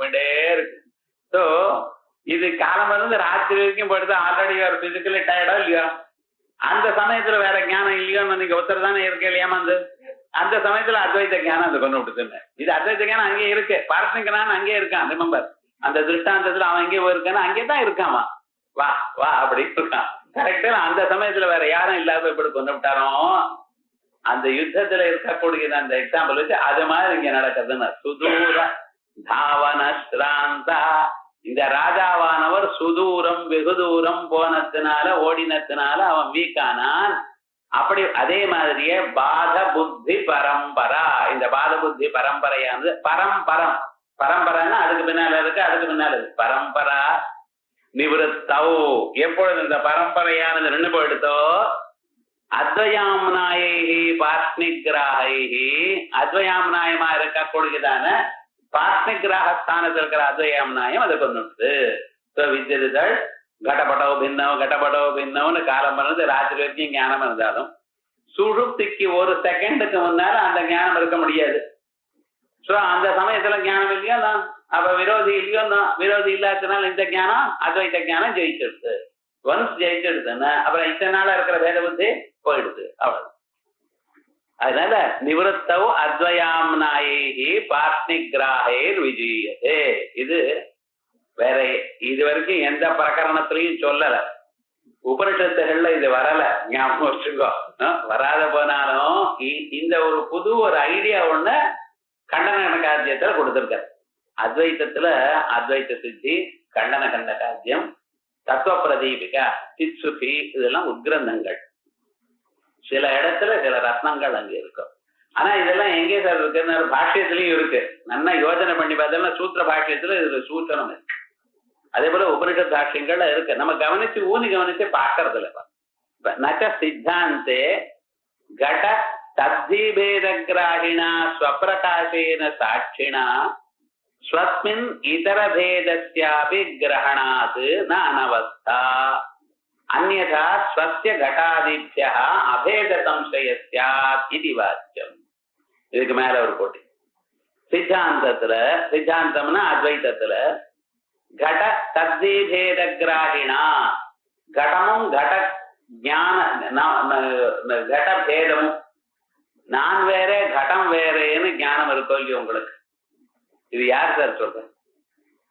போயிட்டே இருக்கு. ஸோ இது காலம் இருந்து ராத்திரி வரைக்கும் போயிடுது. ஆல்ரெடி ஒரு பிசிக்கலி டயர்டோ இல்லையோ, அந்த சமயத்துல வேற ஞானம் இல்லையோன்னு நீங்க ஒருத்தர் தானே இருக்கே ஏமாந்து, அந்த சமயத்துல அத்வைத ஞானம் அதை கொண்டு விட்டுதுன்னு. இது அத்வைத ஞானம் அங்கேயே இருக்கு, பார்த்திங்கனான்னு அங்கேயே இருக்கான். ரிமெம்பர், அந்த திருஷ்டாந்தத்துல அவன் எங்கே போயிருக்கானா அங்கேதான் இருக்காமா, வா வா அப்படி இருக்கான். கரெக்டா அந்த சமயத்துல வேற யாரும் இல்லாத இப்படி கொண்டு விட்டாரோ அந்த யுத்தத்துல இருக்கக்கூடியது அந்த எக்ஸாம்பிள் வச்சு அது மாதிரி இங்க நடக்குதுன்னு. சுதூர தாவன ஸ்ராந்தா, இந்த ராஜாவானவர் சுதூரம் வெகு தூரம் போனதுனால ஓடினதுனால அவன் வீக்கானான். அப்படி அதே மாதிரியே பாத புத்தி பரம்பரா, இந்த பாத புத்தி பரம்பரையானது பரம்பரம், பரம்பரைன்னா அதுக்கு பின்னால இருக்கு, அதுக்கு பின்னால இருக்கு பரம்பரா நிவத்தௌ. எப்பொழுது இந்த பரம்பரையானது நின்று போயிடுதோ அத்வயாம்னாயி பார்ஷ்ணிகிராகி, அத்வயாம்னாயமா இருக்கக்கூடியதான பார்ஷ்ணிகிராகஸ்தானத்தில் இருக்கிற அத்வயாம்னாயம் அது கொண்டு வித்தியதுகள் கடபடோ பின்னவ் கடபடோ பின்னவன்னு காலம் பண்ணது ராத்திரி வரைக்கும் ஞானம் இருந்தாலும் சுழுப்திக்கு ஒரு செகண்டுக்கு முன்னால அந்த ஞானம் இருக்க முடியாது. சோ அந்த சமயத்துல ஞானம் இல்லையோ தான், அப்ப விரோதி இல்லையோ தான், விரோதி இல்லாததுனால இந்த ஞானம் அத்வைத ஞானம் ஜெயிச்சிடுது. ஒன்ஸ் ஜெயிச்சிடுதுன்னா அப்புறம் இத்தனை நாளா இருக்கிற வேத புத்தி போயிடுது, அவ்வளவு. அதனால நிவத்தௌ அத்வயாம்னாயி பார்ஷ்ணிகிராகேர் விஜயதே. இது வேற இது வரைக்கும் எந்த பிரகரணத்திலையும் சொல்லல, உபனிஷத்துகள்ல இது வரல, ஞாபகம் வச்சுக்கோ. வராத போனாலும் இந்த ஒரு புது ஒரு ஐடியா ஒண்ணு கண்டன காத்தியத்துல கொடுத்திருக்காரு. அத்வைத்தத்துல அத்வைத்த சித்தி, கண்டன கண்ட காத்தியம், தத்துவ பிரதீபிகா, சித்சுகி, இதெல்லாம் உத்கிரந்தங்கள். சில இடத்துல சில ரத்னங்கள் அங்க இருக்கும். ஆனா இதெல்லாம் எங்கே சார் இருக்கு? பாஷ்யத்திலயும் இருக்கு. நல்லா யோசனை பண்ணி பார்த்தோம்னா சூத்திர பாஷ்யத்துல இதுல சூத்திரம் இருக்கு. அதே போல உபனிஷத் பாஷ்யங்கள்ல இருக்கு. நம்ம கவனிச்சு ஊனி கவனிச்சு பாக்குறது இல்ல. நச்ச சித்தாந்தே கட தத்தீபேதகிராகிணா ஸ்வப்பிரகாசேன சாட்சிணா ஸ்வஸ்மின் இதர பேதஸ்யாபி கிரஹணாத் ந அனவஸ்தா அன்யதா ஸ்வஸ்ய கடாதிப்யா அபேத சம்சயஸ்யாத் இதி வாச்சியம். இதுக்கு மேல ஒரு போட்டி. சித்தாந்தத்துல, சித்தாந்தம்னா அத்வைத்தத்துல கட தத்தீபேத கிராகிணா, கடமும் கட ஞான கட பேதமும் நான் வேற கடம் வேறேன்னு ஞானம் இருக்கோ இல்லையோ உங்களுக்கு? இது யார் சார் சொல்ற?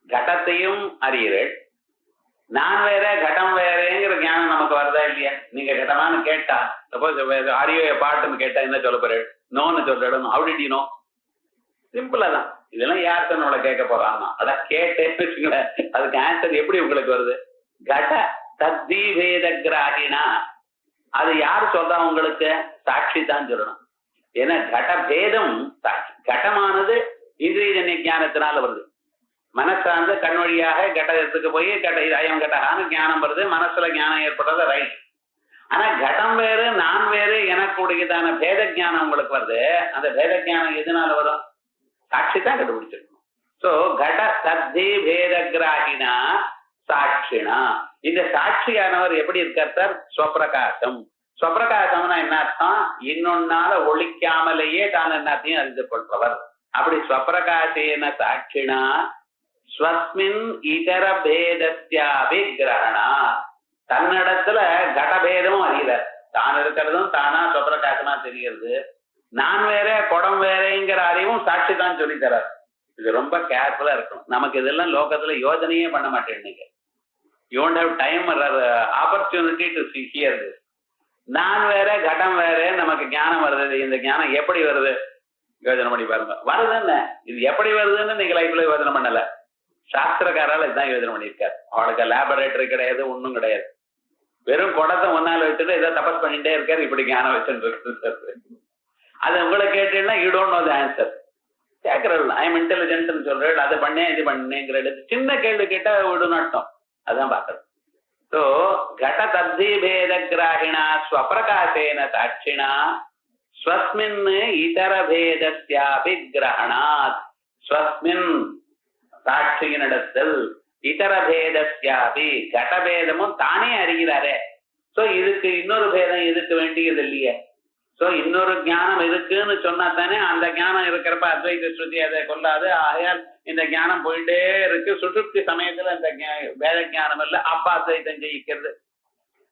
கடத்தையும் அறியீர்கள், நான் வேற கடம் வேறேங்கிற ஞானம் நமக்கு வருதா இல்லையா? நீங்க கடமானு கேட்டா, சப்போஸ் ஆரியோ பாட்டுன்னு கேட்டா என்ன சொல்ல போறேன்? நோன்னு சொல்லிடணும். How did you know? சிம்பிளா தான். இதெல்லாம் யார் தான் நம்மளை கேட்க போறாங்கன்னா அதான் கேட்டேன்னு வச்சுங்களேன். அதுக்கு ஆன்சர் எப்படி உங்களுக்கு வருது? கட தத்தீபேத கிராகினா, அது யார் சொல்றா உங்களுக்கு? சாட்சி தான் சொல்லணும். ஏன்னா கடபேதம் சாட்சி. கடமானது இந்திரியஜன்ய ஞானத்தினால வருது. மனசார்ந்து கண் வழியாக கடத்துக்கு போய் கட அயம் கடகான்னு ஞானம் வருது, மனசுல ஞானம் ஏற்படுறது ரைட். ஆனா கடம் வேறு நான் வேறு எனக்குடையதான பேத ஞானம் உங்களுக்கு வருது. அந்த பேத ஞானம் எதனால வரும்? சாட்சி தான் கண்டுபிடிச்சிருக்கணும். சோ கட தத்தி பேத கிராகினா சாட்சினா, இந்த சாட்சியானவர் எப்படி இருக்கார் சார்? ஸ்வப்பிரகாசம். ஸ்வப்பிரகாசம்னா என்ன அர்த்தம்? இன்னொன்னால ஒழிக்காமலேயே தான் என்னத்தையும் அறிந்து கொள்பவர். அப்படி ஸ்வப்பிரகாசேன சாட்சினா ஸ்வஸ்மின் இதர பேதஸ்யாபி கிரஹணா, தன்னிடத்துல கடபேதமும் அறியல, தான் இருக்கிறதும் தானா ஸ்வப்பிரகாசமா தெரிகிறது. நான் வேற குடம் வேறேங்கிற அறிவும் சாட்சி தான் சொல்லி தரார். இது ரொம்ப கேர்ஃபுல்லா இருக்கணும். நமக்கு இதெல்லாம் லோகத்துல யோஜனையே பண்ண மாட்டேன். You won't have time or opportunity to see hear this. நான் வேற கடம் வேற நமக்கு ஞானம் வருது. இந்த ஞானம் எப்படி வருது? யோஜனை பண்ணி பாருங்க. வருதுன்னு இது எப்படி வருதுன்னு நீங்க லைஃப்ல யோஜனை பண்ணல. சாஸ்திரக்காரால இதுதான் யோஜனை பண்ணியிருக்காரு. அவளுக்கு லேபரேட்டரி கிடையாது, ஒன்றும் கிடையாது. வெறும் குடத்தை முன்னால வச்சுட்டு ஏதோ தபஸ் பண்ணிட்டே இருக்காரு. இப்படி ஞானம் வச்சுட்டு அது உங்களை கேட்டீங்கன்னா you don't know the answer. கேட்கறது ஐ எம் இன்டெலிஜென்ட்னு சொல்றேன், அதை பண்ணேன் இது பண்ணேங்கிற சின்ன கேள்வி கேட்டா விடும் அர்த்தம். அதான் பாக்குறது. ஸோ கட தத்தி பேத கிராகிணா ஸ்வப்பிரகாசேன சாட்சிணா ஸ்வஸ்மின் இதர பேதஸ்யாபி கிரஹணாத், ஸ்வஸ்மின் சாட்சியினிடத்தில் இதர பேதஸ்யாபி கடபேதமும் தானே அறிகிறாரே. சோ இதுக்கு இன்னொரு பேதம் இதுக்கு வேண்டியது இல்லையே. சோ இன்னொரு ஞானம் இருக்குன்னு சொன்னா தானே அந்த ஞானம் இருக்கிறப்ப அத்வைத ஸ்ருதி அதை கொள்ளாது. ஆகையால் இந்த ஞானம் போயிட்டே இருக்கு. சுசுப்தி சமயத்துல இந்த வேத ஞானம் இல்ல, அப்பா அத்வைதம் ஜெயிக்கிறது.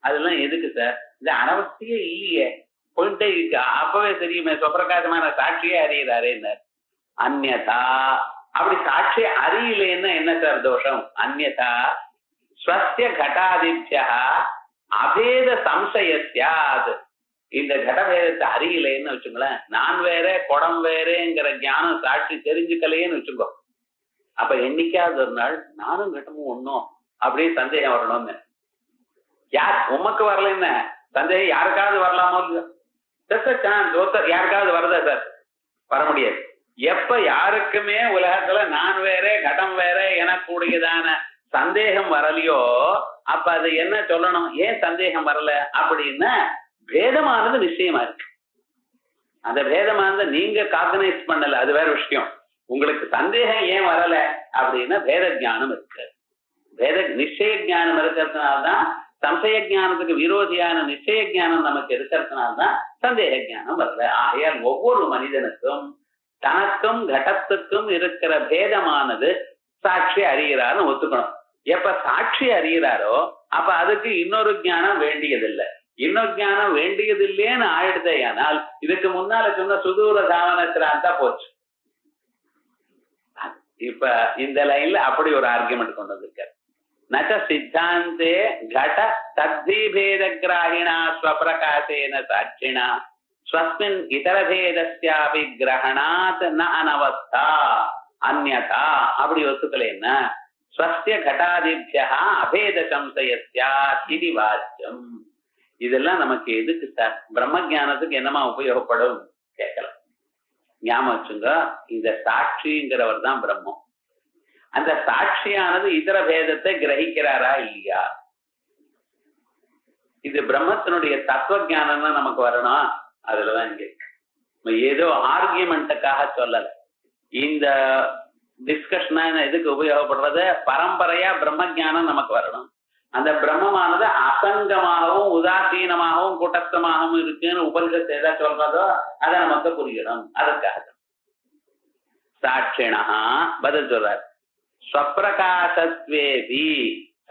அதெல்லாம் எதுக்கு சார்? இது அனவசியே இல்லையே, போயிட்டே இருக்கு. அப்பவே தெரியுமே, சுப்பிரகாசமான சாட்சியே அறிகிறாரே. அந்யதா அப்படி சாட்சி அறியலேன்னா என்ன சார் தோஷம்? அந்யதா ஸ்வஸ்ய கடாதித்யா அபேத சம்சயஸ்யாத். இந்த கடபேதத்தை அறியலேன்னு வச்சுங்களேன், நான் வேற குடம் வேறேங்கிற ஞானம் சாட்சி தெரிஞ்சுக்கலையேன்னு வச்சுக்கோ, அப்ப என்னைக்காவது ஒரு நாள் நானும் கடமும் ஒண்ணும் அப்படின்னு சந்தேகம் வரணும்னு. யார் உமக்கு வரல என்ன சந்தேகம் யாருக்காவது வரலாமோ இல்லையோ? யாருக்காவது வருதா சார்? வர முடியாது. எப்ப யாருக்குமே உலகத்துல நான் வேற கடம் வேற எனக்கூடியதான சந்தேகம் வரலையோ அப்ப அது என்ன சொல்லணும்? ஏன் சந்தேகம் வரல அப்படின்னா பேதமானது நிச்சயமா இருக்கு. அந்த பேதமானது நீங்க கார்கனைஸ் பண்ணல, அது வேற விஷயம். உங்களுக்கு சந்தேகம் ஏன் வரல அப்படின்னா பேத ஜானம் இருக்கு. பேத நிச்சய ஜானம் இருக்கிறதுனால்தான், சம்சய ஜானத்துக்கு விரோதியான நிச்சய ஜானம் நமக்கு இருக்கிறதுனால்தான் சந்தேக ஜானம் வரல. ஆகையால் ஒவ்வொரு மனிதனுக்கும் தனக்கும் கடத்துக்கும் இருக்கிற பேதமானது சாட்சி அறிகிறார்னு ஒத்துக்கணும். எப்ப சாட்சி அறிகிறாரோ அப்ப அதுக்கு இன்னொரு ஞானம் வேண்டியதில்லை. இன்னொரு ஞானம் வேண்டியதில்லைன்னு ஆயிடுதையானால் இதுக்கு முன்னால சொன்ன சுதூர தாவனத்திலான் தான் போச்சு. இப்ப இந்த லைன்ல அப்படி ஒரு ஆர்குமெண்ட் கொண்டு வந்திருக்காரு. நச்ச சித்தாந்தே கட தத்தீபேத கிராகிணா ஸ்வபிரகாசேன சாட்சிணா ஸ்வஸ்மின் இதரபேதஸ்யாபி கிரகணாத் ந அனவஸ்தா அந்யதா. அப்படி ஒத்துக்கலைன்னா ஸ்வஸ்ய கடாதிப்யா அபேத சம்சயஸ்யாத் இதி வாச்சியம். இதெல்லாம் நமக்கு எதுக்கு சார்? பிரம்ம ஜானத்துக்கு என்னமா உபயோகப்படும் கேட்கலாம். ஞாபகம் வச்சுங்க, இந்த சாட்சிங்கிறவர் தான் பிரம்மம். அந்த சாட்சியானது இதர பேதத்தை கிரகிக்கிறாரா இல்லையா? இது பிரம்மத்தினுடைய தத்துவ ஞானம் தான் நமக்கு வரணும். அதுலதான் இங்க ஏதோ ஆர்கியூமெண்ட்டுக்காக சொல்லல. இந்த டிஸ்கஷனா எதுக்கு உபயோகப்படுறது? பரம்பரையா பிரம்ம ஜானம் நமக்கு வரணும். அந்த பிரம்மமானது அசங்கமாகவும் உதாசீனமாகவும் கூட்டஸ்தமாகவும் இருக்குன்னு உபனிஷத்து எதா சொல்றதோ அதை நமக்கு புரியணும். அதற்காக சாட்சிணா பதில் சொல்றார். ஸ்வப்பிரகாசத்வேபி,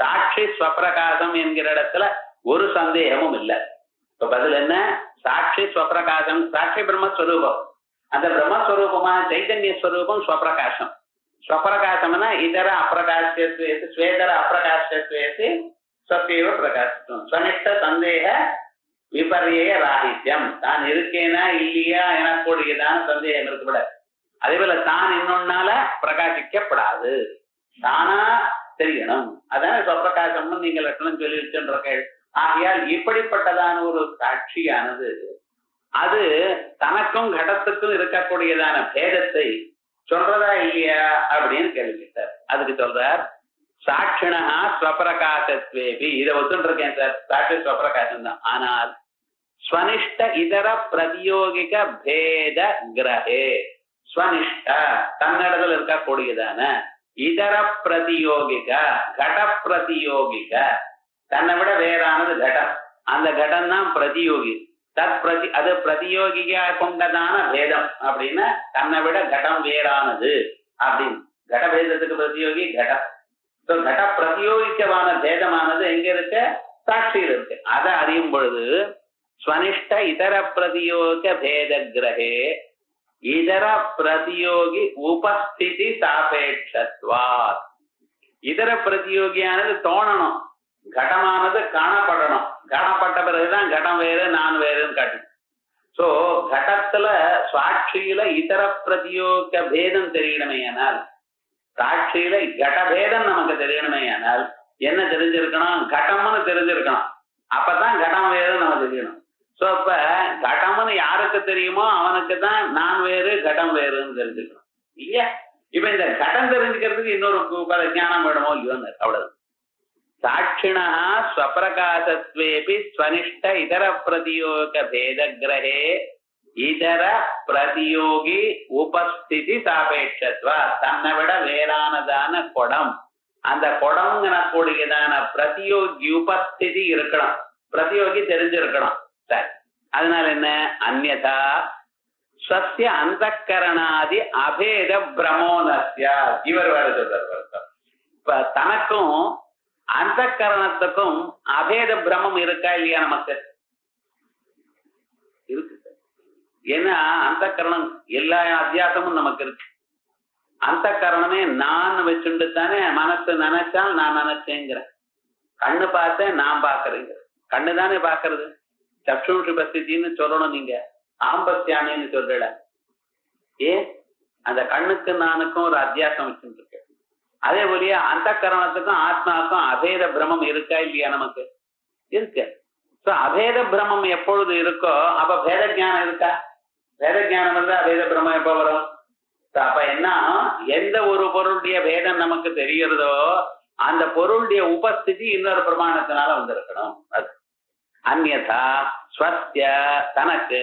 சாட்சி ஸ்வப்பிரகாசம் என்கிற இடத்துல ஒரு சந்தேகமும் இல்லை. இப்ப பதில் என்ன? சாட்சி ஸ்வப்பிரகாசம். சாட்சி பிரம்மஸ்வரூபம். அந்த பிரம்மஸ்வரூபமான சைதன்ய ஸ்வரூபம் ஸ்வப்பிரகாசம். ஸ்வப்பிரகாசம்னா இதர அப்பிரகாசியத்வேதி ஸ்வேதர அப்பிரகாசியத்வேதி ஸ்வப்பேவ பிரகாசித்தம். ஸ்வனிஷ்ட சந்தேக விபர்ய ராகித்யம். தான் இருக்கேனா இல்லையா எனக்கூடியதான சந்தேகம் இருக்கக்கூடாது. அதே போல தான் இன்னொன்னால பிரகாசிக்கப்படாது, தானா தெரியணும். அதான ஸ்வப்பிரகாசம்னு நீங்க லட்சணம் சொல்லி வச்சுருக்க. ஆகையால் இப்படிப்பட்டதான ஒரு சாட்சியானது அது தனக்கும் கடத்துக்கும் இருக்கக்கூடியதான பேதத்தை சொல்றதா இல்லையா அப்படின்னு கேள்விட்டார். அதுக்கு சொல்றார் சாட்சிணா ஸ்வப்பிரகாசத்வேபி. இதை ஒத்துன்னு இருக்கேன் சார், சாட்சி ஸ்வப்பிரகாசம் தான். ஆனால் ஸ்வனிஷ்ட இதர பிரதியோகிக பேத கிரகே, ஸ்வனிஷ்ட தன்னிடத்தில் இருக்கக்கூடியதான இதர பிரதியோகிக கட பிரதியோகிக, தன்னை விட வேறானது கடம். அந்த கடம் தான் பிரதியோகி. அது பிரதியோகியா கொண்டதான பேதம் அப்படின்னா தன்னை விட கடம் வேறானது அப்படின்னு. கட பேதத்துக்கு பிரதியோகி கடம். கட பிரதியோகிக்கமான பேதமானது எங்க இருக்கு? சாட்சியில் இருக்கு. அதை அறியும் பொழுது ஸ்வனிஷ்ட இதர பிரதியோக பேத கிரகே இதர பிரதியோகி உபஸ்திதி சாபேட்சத்வாத். இதர பிரதியோகியானது தோணணும், கடமானது காணப்படணும். காணப்பட்ட பிறகுதான் கடம் வேறு நான் வேறுன்னு காட்டணும். சோ கடத்துல சாட்சியில இதர பிரதியோக பேதம் தெரியணுமே ஆனால், சாட்சியில கடபேதம் நமக்கு தெரியணுமே ஆனால் என்ன தெரிஞ்சிருக்கணும்? கடம்னு தெரிஞ்சிருக்கணும். அப்பதான் கடம் வேறு நம்ம தெரியணும். சோ இப்ப கடம்னு யாருக்கு தெரியுமோ அவனுக்கு தான் நான் வேறு கடம் வேறுன்னு தெரிஞ்சுக்கணும் இல்லையா? இப்ப இந்த கடம் தெரிஞ்சுக்கிறதுக்கு இன்னொரு ஞானம் வேணுமோ இல்லையோ? அவ்வளவு. சாட்சிணா ஸ்வப்பிரகாசத்வேபி ஸ்வனிஷ்ட இதர பிரதியோக பேத கிரகே இதர பிரதியோகி உபஸ்திதி சாபேட்சத்வா. தன்னை விட வேறானதான குடம், அந்த குடம்ங்கிற கூடியதான பிரதியோகி உபஸ்திதி இருக்கணும், பிரதியோகி தெரிஞ்சிருக்கணும். சரி, அதனால என்ன? அந்யதா ஸ்வஸ்ய அந்தக்கரணாதி அபேத பிரமோனஸ்ய. இவர் வேற சொல்றார். இப்ப தனக்கும் அந்த கரணத்துக்கும் அபேத பிரமம் இருக்கா இல்லையா? நமக்கு இருக்கு. ஏன்னா அந்த கரணம் எல்லா அத்தியாசமும் நமக்கு இருக்கு. அந்த கரணமே நான் வச்சுட்டு தானே மனசு நினைச்சால் நான் நினைச்சேங்கிறேன். கண்ணு பார்த்தேன் நான் பாக்குறேங்க. கண்ணு தானே பாக்குறது. சக்ஷுஷி பஸ்தின்னு சொல்லணும். நீங்க ஆம்பத்தியானின்னு சொல்றல. ஏன் அந்த கண்ணுக்கு நானுக்கும் ஒரு அத்தியாசம் வச்சுட்டு இருக்கு. அதே போலியே அந்த கரணத்துக்கும் ஆத்மாவுக்கும் அபேத பிரமம் இருக்கா இல்லையா? நமக்கு இருக்கு. அபேத பிரமம் எப்பொழுது இருக்கோ அப்ப பேத ஜானம் இருக்கா? பேத ஜானம் வந்து அபேத பிரமம் எப்ப வரும்? அப்ப என்ன, எந்த ஒரு பொருளுடைய பேதம் நமக்கு தெரிகிறதோ அந்த பொருளுடைய உபஸ்திதி இன்னொரு பிரமாணத்தினால வந்திருக்கணும். அது அந்யதா ஸ்வஸ்ய தனக்கு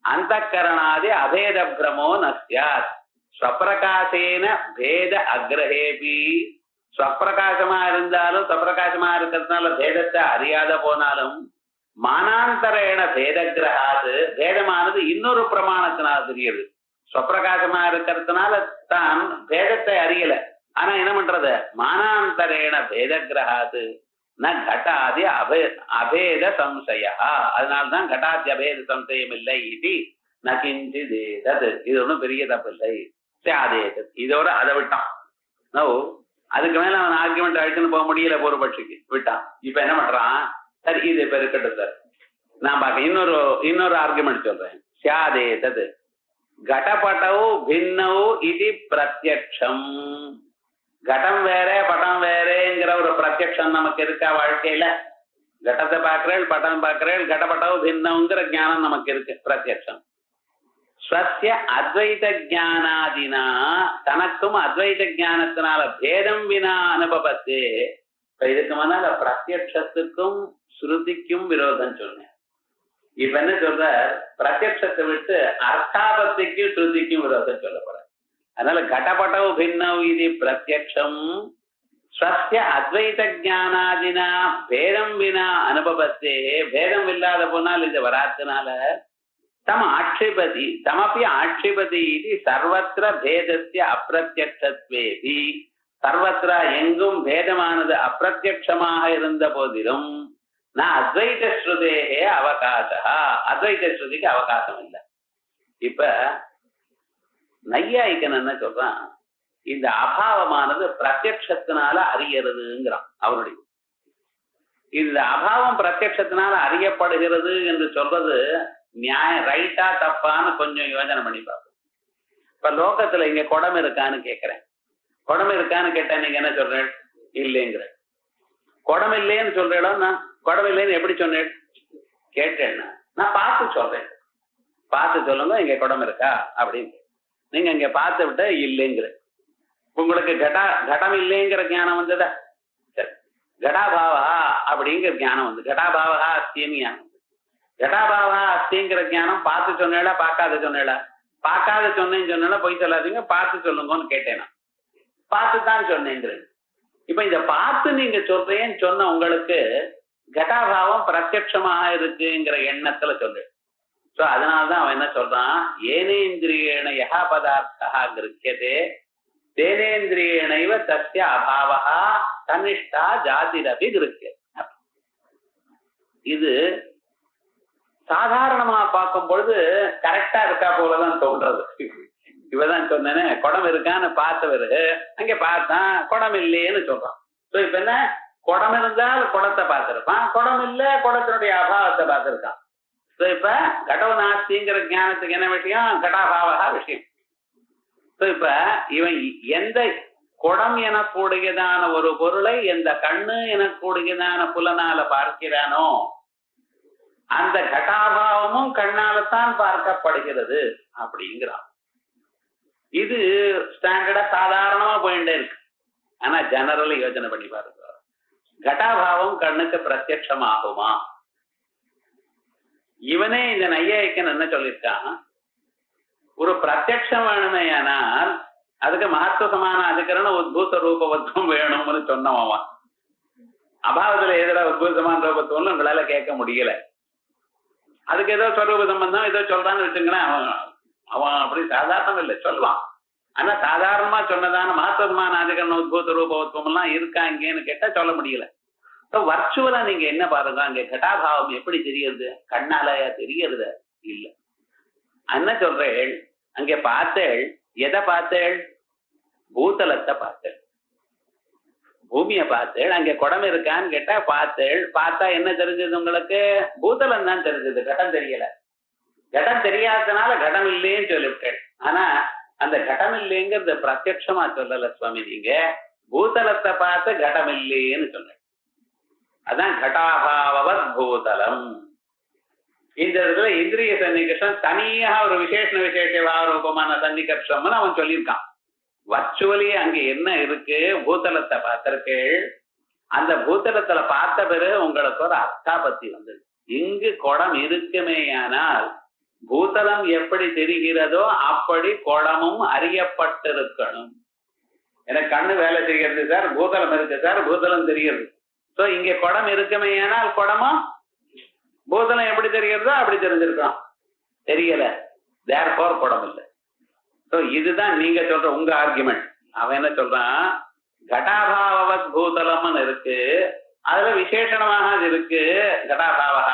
அந்த கரணாதி அபேத பிரமோ நஸ்யாத் ஸ்வப்பிரகாசேன பேத அக்ரஹேபி. ஸ்வப்பிரகாசமா இருந்தாலும் ஸ்வப்பிரகாசமா இருக்கிறதுனால பேதத்தை அறியாத போனாலும் மானாந்தரேன பேதகிரகாது பேதமானது இன்னொரு பிரமாணத்தினால் தெரியுது. ஸ்வப்பிரகாசமா இருக்கிறதுனால தான் பேதத்தை அறியல. ஆனா என்ன பண்றது? மானாந்தரேன பேதகிரகாது ந கட்டாதி அபேத சம்சய. அதனால்தான் கட்டாதி அபேத சம்சயம் இல்லை. இது நகிஞ்சிதேதது. இது ஒன்றும் பெரிய தப்பு இல்லை. சாதேதது இதோட அதை விட்டான். நோ அதுக்கு மேல அவன் ஆர்குமெண்ட் அழைச்சுன்னு போக முடியல. பூர்வபட்சிக்கு விட்டான். இப்ப என்ன பண்றான்? சரி இது இப்ப இருக்கட்டும் சார், நான் பார்க்க இன்னொரு ஆர்குமெண்ட் சொல்றேன். சாதேதது கடபட்டவு பின்னவு இது பிரத்யக்ஷம். கடம் வேற படம் வேறேங்கிற ஒரு பிரத்யக்ஷம் நமக்கு இருக்கா வாழ்க்கையில? கடத்தை பார்க்கிறேன், படம் பார்க்கிறேன், கடப்பட்டவு பின்னவுங்கிற ஞானம் நமக்கு இருக்கு, பிரத்யக்ஷம். ஸ்வஸ்ய அத்வைத ஜானாதினா தனக்கும் அத்வைத ஜானத்தினால பேதம் வினா அனுபவத்தே. இப்ப இதுக்கு முன்னால பிரத்யக்ஷத்துக்கும் ஸ்ருதிக்கும் விரோதம் சொன்னேன். இப்ப என்ன சொல்ற? பிரத்யக்ஷத்தை விட்டு அர்த்தாபத்திக்கும் ஸ்ருதிக்கும் விரோதம் சொல்ல போற. அதனால கடபட்டவு பின்னவு இது பிரத்யக்ஷம் ஸ்வஸ்ய அத்வைத ஜானாதினா பேதம் வினா அனுபவத்தே. பேதம் இல்லாத போனால் இது வராத்தினால தம் ஆட்சேபதி தமப்பி ஆட்சேபதி இது சர்வத்திர பேதஸ்ய அப்பிரத்யக்ஷத்வேபி. சர்வத்திர எங்கும் பேதமானது அப்பிரத்யக்ஷமாக இருந்த போதிலும் நான் அத்வைத ஸ்ருதேகே அவகாசா. அத்வைத ஸ்ருதிக்கு அவகாசம் இல்லை. இப்ப நையாயிக்கன் என்ன சொல்றான்? இந்த அபாவமானது பிரத்யக்ஷத்தினால அறியறதுங்கிறான். அவனுடைய இந்த அபாவம் பிரத்யக்ஷத்தினால அறியப்படுகிறது என்று சொல்றது நியாயம், ரைட்டா தப்பான்னு கொஞ்சம் யோசனை பண்ணி பார்ப்போம். இப்ப லோகத்துல இங்க குடம் இருக்கான்னு கேட்கிறேன். குடம் இருக்கான்னு கேட்டா நீங்க என்ன சொல்றேன்? இல்லைங்கிற. குடம் இல்லைன்னு சொல்றேன். நான் குடம் இல்லைன்னு எப்படி சொன்னேன் கேட்டேன்னா, நான் பார்த்து சொல்றேன். பார்த்து சொல்லுங்க இங்க குடம் இருக்கா அப்படின்னு. நீங்க இங்க பார்த்து விட்ட இல்லைங்கிற. உங்களுக்கு கடம் இல்லைங்கிற ஞானம் வந்ததா? சரி, கடாபாவா அப்படிங்கிற ஞானம் வந்து கடாபாவா அஸ்தின்னு ஞானம். கடாபாவா அஸ்திங்கிற ஞானம் பார்த்து சொன்னேடா பார்க்காத சொன்னேடா? பார்க்காத சொன்னேன்னு போய் சொல்லாதீங்க, பார்த்து சொல்லுங்கன்னு கேட்டேனா? பார்த்து தான் சொன்னேங்கிறது. இப்ப இந்த பார்த்து நீங்க சொல்றேன்னு சொன்ன உங்களுக்கு கடாபாவம் பிரத்யட்சமாக இருக்குங்கிற எண்ணத்துல சொல்லு. சோ அதனாலதான் அவன் என்ன சொல்றான்? ஏனேந்திரியேன யஹா பதார்த்தா கிருக்கியதே தேனேந்திரியேனைவ தஸ்ய அபாவா தனிஷ்டா ஜாதிரபி கிருக்கியதே. இது சாதாரணமா பார்க்கும் பொழுது கரெக்டா இருக்கா போலதான் தோன்றது. இவதான் சொன்னேன்னு குடம் இருக்கான்னு பார்த்தவரு அங்க பார்த்தான், குடம் இல்லையேன்னு சொல்றான். சோ இப்ப என்ன, குடம் இருந்தால் குடத்தை பார்த்திருப்பான், குடம் இல்ல குடத்தினுடைய அபாவத்தை பார்த்திருக்கான். சோ இப்ப கடவு நாஸ்திங்கிற ஞானத்துக்கு என்ன விஷயம்? கடாபாவகா விஷயம். சோ இப்ப இவன் எந்த குடம் எனக்கூடியதான ஒரு பொருளை எந்த கண்ணு எனக்கூடியதான புலனால பார்க்கிறானோ அந்த கடாபாவமும் கண்ணால்தான் பார்க்கப்படுகிறது அப்படிங்கிறான். இது ஸ்டாண்டர்டா சாதாரணமா போயிட்டே இருக்கு. ஆனா ஜெனரலா யோசனை பண்ணி பாருங்க, கடாபாவம் கண்ணுக்கு பிரத்யட்சமாகுமா? இவனே இந்த நையாயிக்கன் என்ன சொல்லியிருக்கான்? ஒரு பிரத்யட்சம் வேணுமே ஆனால் அதுக்கு மகத்துவ சமான அதிகரணம் உத்பூத ரூபவத்துவம் வேணும்னு சொன்னவன். அபாவத்துல எதிராக உத்பூத சமான ரூபத்துவம்னு உங்களால கேட்க முடியல. அதுக்கு ஏதோ ஸ்வரூப சம்பந்தம் ஏதோ சொல்றான்னு வச்சுங்களேன், அவன் அப்படி சாதாரணம் இல்லை சொல்லுவான். ஆனா சாதாரணமா சொன்னதான மகத்துவமான அதிகரண உத்பூத ரூபவத்துவம் எல்லாம் இருக்காங்கன்னு கேட்டா சொல்ல முடியல. வர்ச்சுவலா நீங்க என்ன பாருங்க, அங்க கடாபாவம் எப்படி தெரியுது? கண்ணாலயா தெரியறது? இல்ல. என்ன சொல்றேள்? அங்க பார்த்தேள், எதை பார்த்தேள்? பூதலத்தை பார்த்தேள், பூமியை பார்த்தேள். அங்க குடம் இருக்கான்னு கேட்டா பார்த்தேள். பார்த்தா என்ன தெரிஞ்சது உங்களுக்கு? பூதலம் தான் தெரிஞ்சது, கடம் தெரியல. கடம் தெரியாததுனால கடம் இல்லைன்னு சொல்லிவிட்டேன். ஆனா அந்த கடம் இல்லைங்கிறது பிரத்யட்சமா சொல்லல சுவாமி, நீங்க பூதலத்தை பார்த்து கடம் இல்லைன்னு சொன்ன. அதான் கடாபாவத் பூதலம். இந்த இடத்துல இந்திரிய சன்னிகர்ஷம் தனியாக ஒரு விசேஷ ரூபமான சன்னிகர்ஷம்னு அவன் சொல்லியிருக்கான். வர்ச்சுவலி அங்க என்ன இருக்கு? பூதலத்தை பார்த்திருக்கு. அந்த பூதலத்துல பார்த்த பிறகு உங்களுக்கு ஒரு அர்த்தாபத்தி வந்தது. இங்கு குடம் இருக்குமேயானால் பூதலம் எப்படி தெரிகிறதோ அப்படி குடமும் அறியப்பட்டிருக்கணும். எனக்கு கண்ணு வேலை செய்கிறது சார், பூதலம் இருக்கு சார், பூதலம் தெரிகிறது. சோ இங்க குடம் இருக்குமேயானால் குடமும் பூதலம் எப்படி தெரிகிறதோ அப்படி தெரிஞ்சிருக்கணும். தெரியல, தேர்ஃபோர் குடம் இல்லை. சோ இதுதான் நீங்க சொல்ற உங்க ஆர்குமெண்ட். அவன் என்ன சொல்றான்? கடாபாவத் பூதலம்னு இருக்கு, அதுல விசேஷணமாக அது இருக்கு கடாபாவா.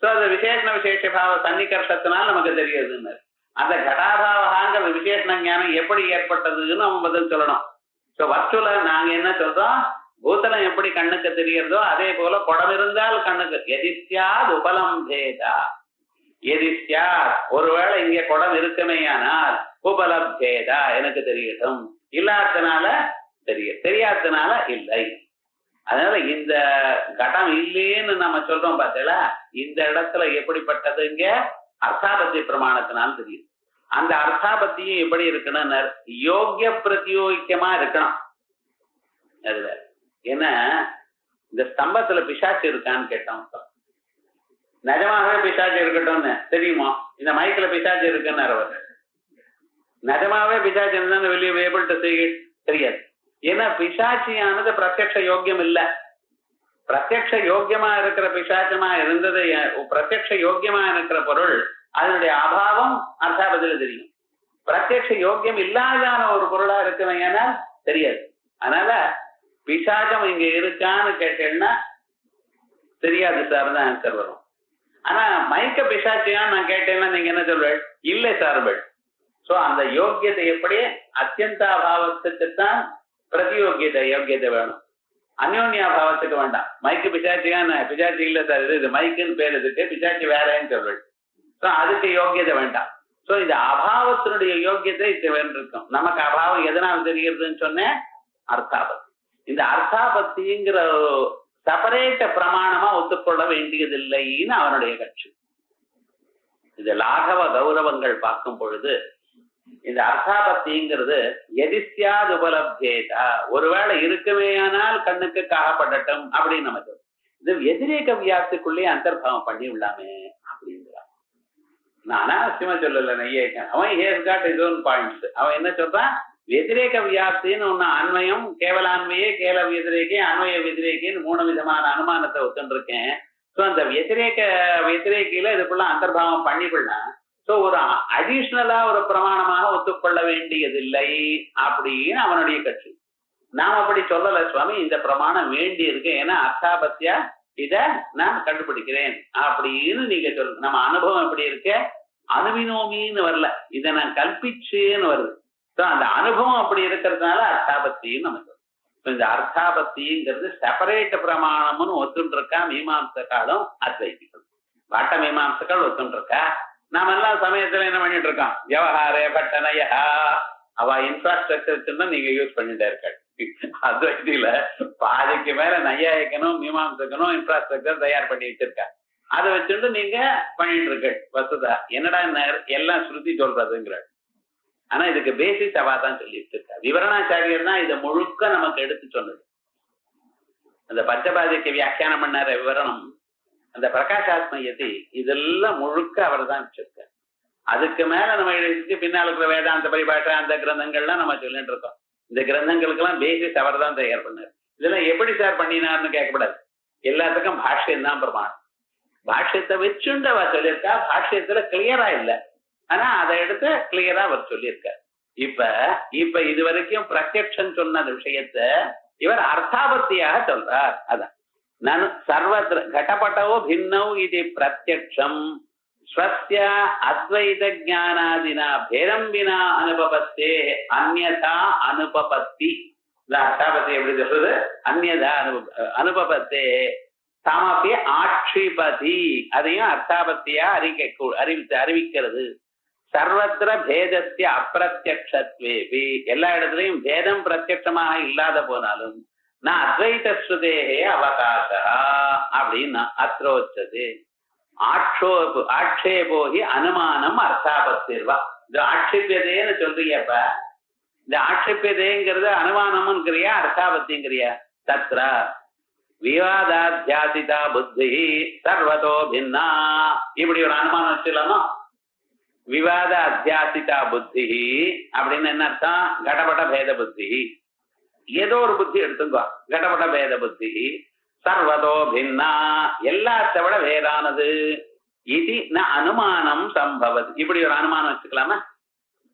சோ அது விசேஷபாவ சன்னிகர்ஷத்தினால் நமக்கு தெரியுதுன்னு. அந்த கடாபாவகாங்கிற விசேஷண ஞானம் எப்படி ஏற்பட்டதுன்னு அவன் பதில் சொல்லணும். சோ வர்ச்சுவலா நாங்க என்ன சொல்றோம்? பூதலம் எப்படி கண்ணுக்கு தெரியறதோ அதே போல குடம் இருந்தால் கண்ணுக்கு எதிர்த்தியாது உபலம்பேதா. எதிர்த்தியா ஒருவேளை இங்க குடம் இருக்குமேயானால் உபலப்தேதா எனக்கு தெரியட்டும், இல்லாதனால தெரியாதனால இல்லை. அதனால இந்த கடம் இல்லைன்னு நம்ம சொல்றோம் பார்த்தீங்களா, இந்த இடத்துல எப்படிப்பட்டது? இங்க அர்த்தாபத்தி பிரமாணத்தினால தெரியுது. அந்த அர்த்தாபத்தியும் எப்படி இருக்கணும்? யோக்கிய பிரத்யோகிக்கமா இருக்கணும். அதுல ஏன்னா இந்த ஸ்தம்பத்துல பிசாச்சு இருக்கான்னு கேட்டோம். நிஜமாகவே பிசாச்சு இருக்கட்டும்னு தெரியுமா? இந்த மைக்ல பிசாச்சு இருக்குன்னு அவர் நிஜமாவே பிசாச்சு இருந்தா வெளியே ஏபிள் டு சீ இட் தெரியாது. ஏன்னா பிசாட்சியானது பிரத்யக்ஷ யோக்கியம் இல்ல. பிரத்யக்ஷ யோக்கியமா இருக்கிற பிசாச்சமா இருந்தது, பிரத்யக்ஷ யோக்கியமா இருக்கிற பொருள் அதனுடைய அபாவம் அர்த்தாபத்தில தெரியும். பிரத்யக்ஷ யோக்கியம் இல்லாதான ஒரு பொருளா இருக்குவன் ஏன்னா தெரியாது. அதனால பிசாச்சம் இங்க இருக்கான்னு கேட்டேன்னா தெரியாது சார் தான் ஆன்சர் வரும். ஆனா மைக்க பிசாச்சியான்னு நான் கேட்டேன்னா நீங்க என்ன சொல்வேன்? இல்லை சார்பல். சோ அந்த யோக்கியத்தை எப்படி? அத்தியந்தாபாவத்துக்குத்தான் பிரதியோகியத்தை யோக்கியத்தை வேணும், அந்யோன்யாபாவத்துக்கு வேண்டாம். மைக்கு பிசாச்சியான்னு பிசாச்சி இல்லை சார், இது மைக்குன்னு பேர், இதுக்கு பிசாச்சி வேறேன்னு சொல்வேன். சோ அதுக்கு யோக்கியத்தை வேண்டாம். சோ இந்த அபாவத்தினுடைய யோக்கியத்தை இது வேண்டிருக்கும். நமக்கு அபாவம் எதனால் தெரிகிறதுன்னு சொன்னேன்? அர்த்தாபத்தி. இந்த அர்த்தாபத்திங்கிற செப்பரேட்ட பிரமாணமா ஒத்துக்கொள்ள வேண்டியதில்லைன்னு அவனுடைய கட்சி. இது லாகவ கௌரவங்கள் பார்க்கும் பொழுது இந்த அர்த்தாபத்திங்கிறது எதிர்த்தியாது உபலப்தேதா, ஒருவேளை இருக்குமேயானால் கண்ணுக்கு காகப்படட்டும் அப்படின்னு நம்ம சொல்றோம். இது எதிரேக வியாப்திக்குள்ளேயே அந்தர்பாவம் பண்ணி விடலாமே அப்படிங்கிறான். நான் அனாவசியமா சொல்லல நையேக்கன். அவன் has God is own points. அவன் என்ன சொல்றான்? வெதிரேக வியாப்தின்னு ஒண்ணு அன்வயம், கேவலான்மையே, கேல வெதிரேகே, அன்வய வெதிரேகின்னு 3 விதமான அனுமானத்தை ஒத்துருக்கேன். சோ அந்த வெதிரேகில இதுக்குள்ள அந்தர்பாவம் பண்ணிவிடலாம். சோ ஒரு அடிஷ்னலா ஒரு பிரமாணமாக ஒத்துக்கொள்ள வேண்டியதில்லை அப்படின்னு அவனுடைய கட்சி. நாம் அப்படி சொல்லல சுவாமி, இந்த பிரமாணம் வேண்டி இருக்கு, ஏன்னா அர்த்தாபத்தியா இத நான் கண்டுபிடிக்கிறேன் அப்படின்னு நீங்க சொல்லுங்க. நம்ம அனுபவம் எப்படி இருக்கு? அனுவினோமின்னு வரல, இதை நான் கல்பிச்சேன்னு வருது. அந்த அனுபவம் அப்படி இருக்கிறதுனால அர்த்தாபத்தின்னு நம்ம சொல்றோம். இந்த அர்த்தாபத்திங்கிறது செப்பரேட் பிரமாணம்னு ஒத்துட்டு இருக்கா மீமாம்சக்காலும் அத்வைதிகள். வாட்ட மீமாம்சக்கால் ஒத்துட்டு இருக்கா. நாம எல்லாம் சமயத்துல என்ன பண்ணிட்டு இருக்கோம்? விவகாரே பட்டனையா அவ இன்ஃப்ராஸ்ட்ரக்சர் நீங்க யூஸ் பண்ணிட்டே இருக்க. அத்வைதியில பாதிக்கு மேல நையாயிக்கணும் மீமாம்சக்கணும் இன்ஃப்ராஸ்ட்ரக்சர் தயார் பண்ணி வச்சிருக்கா. அதை வச்சுட்டு நீங்க பண்ணிட்டு இருக்க. வசுதா என்னடா எல்லாம் ஸ்ருதி சொல்றதுங்கிற. ஆனா இதுக்கு பேசிஸ் அவாதான் சொல்லிட்டு இருக்கா. விவரணாச்சாரியர் தான் இதை முழுக்க நமக்கு எடுத்து சொன்னது. அந்த பஞ்சபாதிக்கு வியாக்கியானம் பண்ணார விவரணம், அந்த பிரகாசாத்மயதி இதெல்லாம் முழுக்க அவர் தான் வச்சிருக்கார். அதுக்கு மேல நம்ம எழுதிட்டு பின்னால் இருக்கிற வேதாந்த பரிபாஷா அந்த கிரந்தங்கள்லாம் நம்ம சொல்லிட்டு இருக்கோம். இந்த கிரந்தங்களுக்கெல்லாம் பேசிஸ் அவர் தான் தயார் பண்ணார். இதெல்லாம் எப்படி சார் பண்ணினார்னு கேட்கக்கூடாது. எல்லாத்துக்கும் பாஷ்யம் தான் பிரமாணம். பாஷ்யத்தை வச்சுண்டு அவர் சொல்லியிருக்கா. பாஷ்யத்துல கிளியரா இல்லை, ஆனா அதை எடுத்து கிளியரா அவர் சொல்லியிருக்கார். இப்ப இது வரைக்கும் பிரத்யக்ஷன் சொன்ன விஷயத்த இவர் அர்த்தாபத்தியாக சொல்றார். அதான் நான் சர்வத்திர கடப்பட்டவோ பின்னவ் இது பிரத்யக்ஷம் ஸ்வஸ்ய அத்வைத ஞானாதினா பேதம் வினா அனுபவத்தே அந்யதா அனுபபத்தி. இந்த அர்த்தாபத்தி எப்படி சொல்றது? அந்யதா அனுபவத்தே தாமப்பி ஆட்சிபதி. அதையும் அர்த்தாபத்தியா அறிவிக்கிறது. சர்வத்திர பேதஸ்ய அப்பிரத்யக்ஷத்வேபி, எல்லா இடத்துலையும் பேதம் பிரத்யட்சமாக இல்லாத போனாலும் நான் அத்வைத ஸ்ருதேகே அவகாசா அப்படின்னு அத்ரோச்சது. ஆட்சேபோகி அனுமானம் அர்த்தாபத்திர்வா. இந்த ஆட்சேபியதேன்னு சொல்றீங்கப்ப, இந்த ஆட்சேபியதேங்கிறது அனுமானம்ங்கிறியா அர்த்தாபத்திங்கிறியா? தத்ர விவாதாத்யாசிதா புத்தி சர்வதோ பின்னா. இப்படி ஒரு அனுமானம் வச்சுக்கலாமா? விவாத அத்தியாசிதா புத்தி அப்படின்னு என்ன அர்த்தம்? கடபட பேத புத்தி. ஏதோ ஒரு புத்தி எடுத்துக்கோ. கடபட பேத புத்தி சர்வதோ பின்னா, எல்லாத்த விட வேறானது. இது ந அனுமானம் சம்பவத். இப்படி ஒரு அனுமானம் வச்சுக்கலாமா?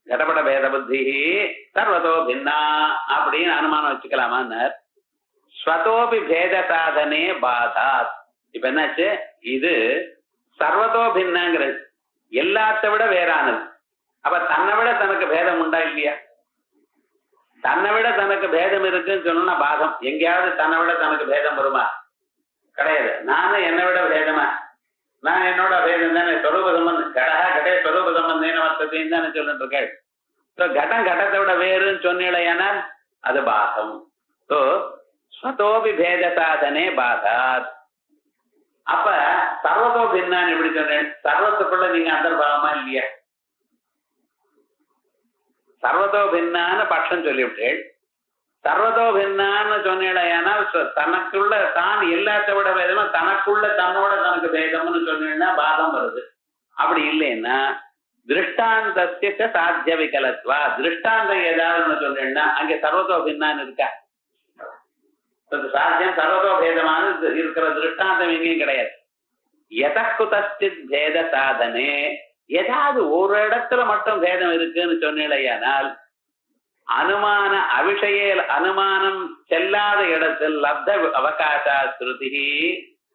கடபட பேத புத்தி சர்வதோ பின்னா அப்படின்னு அனுமானம் வச்சுக்கலாமான்னு. ஸ்வதோபி பேத சாதனே பாதாத். இப்ப என்னாச்சு? இது சர்வதோ பின்னங்கிறது எல்லாத்த விட வேறானது. அப்ப தன்னை விட தனக்கு பேதம் உண்டா இல்லையா? தன்னை விட தனக்கு பேதம் இருக்குன்னு சொன்னா பாதம். எங்கேயாவது தன்னை விட தனக்கு பேதம் வருமா? கிடையாது. நானும் என்னை விட பேதமா? நான் என்னோட பேதம் தானே. ஸ்வரூப சம்பந்தம் கடகா கடே ஸ்வரூப சம்பந்தேன வர்த்தத்தையும் தானே சொல்லிட்டு இருக்கேன். கடம் கடத்தை விட வேறுன்னு சொன்னீங்களேனா அது பாதம். ஸோ ஸ்வதோபி பேத சாதனே பாதாத். அப்ப சர்வதோ பின்னான்னு எப்படி சொன்னேன்? சர்வத்துக்குள்ள நீங்க அந்தர்பாவமா இல்லையா? சர்வதோ பின்னான்னு பட்சம் சொல்லிவிட்டேன். சர்வதோ பின்னான்னு சொன்னேனால் தனக்குள்ள தான் எல்லாத்த விட வேதமா, தனக்குள்ள தன்னோட தனக்கு வேதம்னு சொன்னீங்கன்னா பாதம் வருது. அப்படி இல்லைன்னா திருஷ்டாந்தஸ்ய சாத்திய விகலத்வா. திருஷ்டாந்தம் ஏதாவது சொன்னீங்கன்னா அங்கே சர்வதோ பின்னான்னு இருக்கா? சாத்தியம் சர்வதோ பேதமான இருக்கிற திருஷ்டாந்தம் எங்கேயும் கிடையாது. எதக்குதஸ்தித் பேத சாதனே, ஏதாவது ஒரு இடத்துல மட்டும் பேதம் இருக்குன்னு சொன்னீங்களேயானால் அனுமான அவிஷய அனுமானம் செல்லாத இடத்தில் லப்த அவகாசா ஸ்ருதி.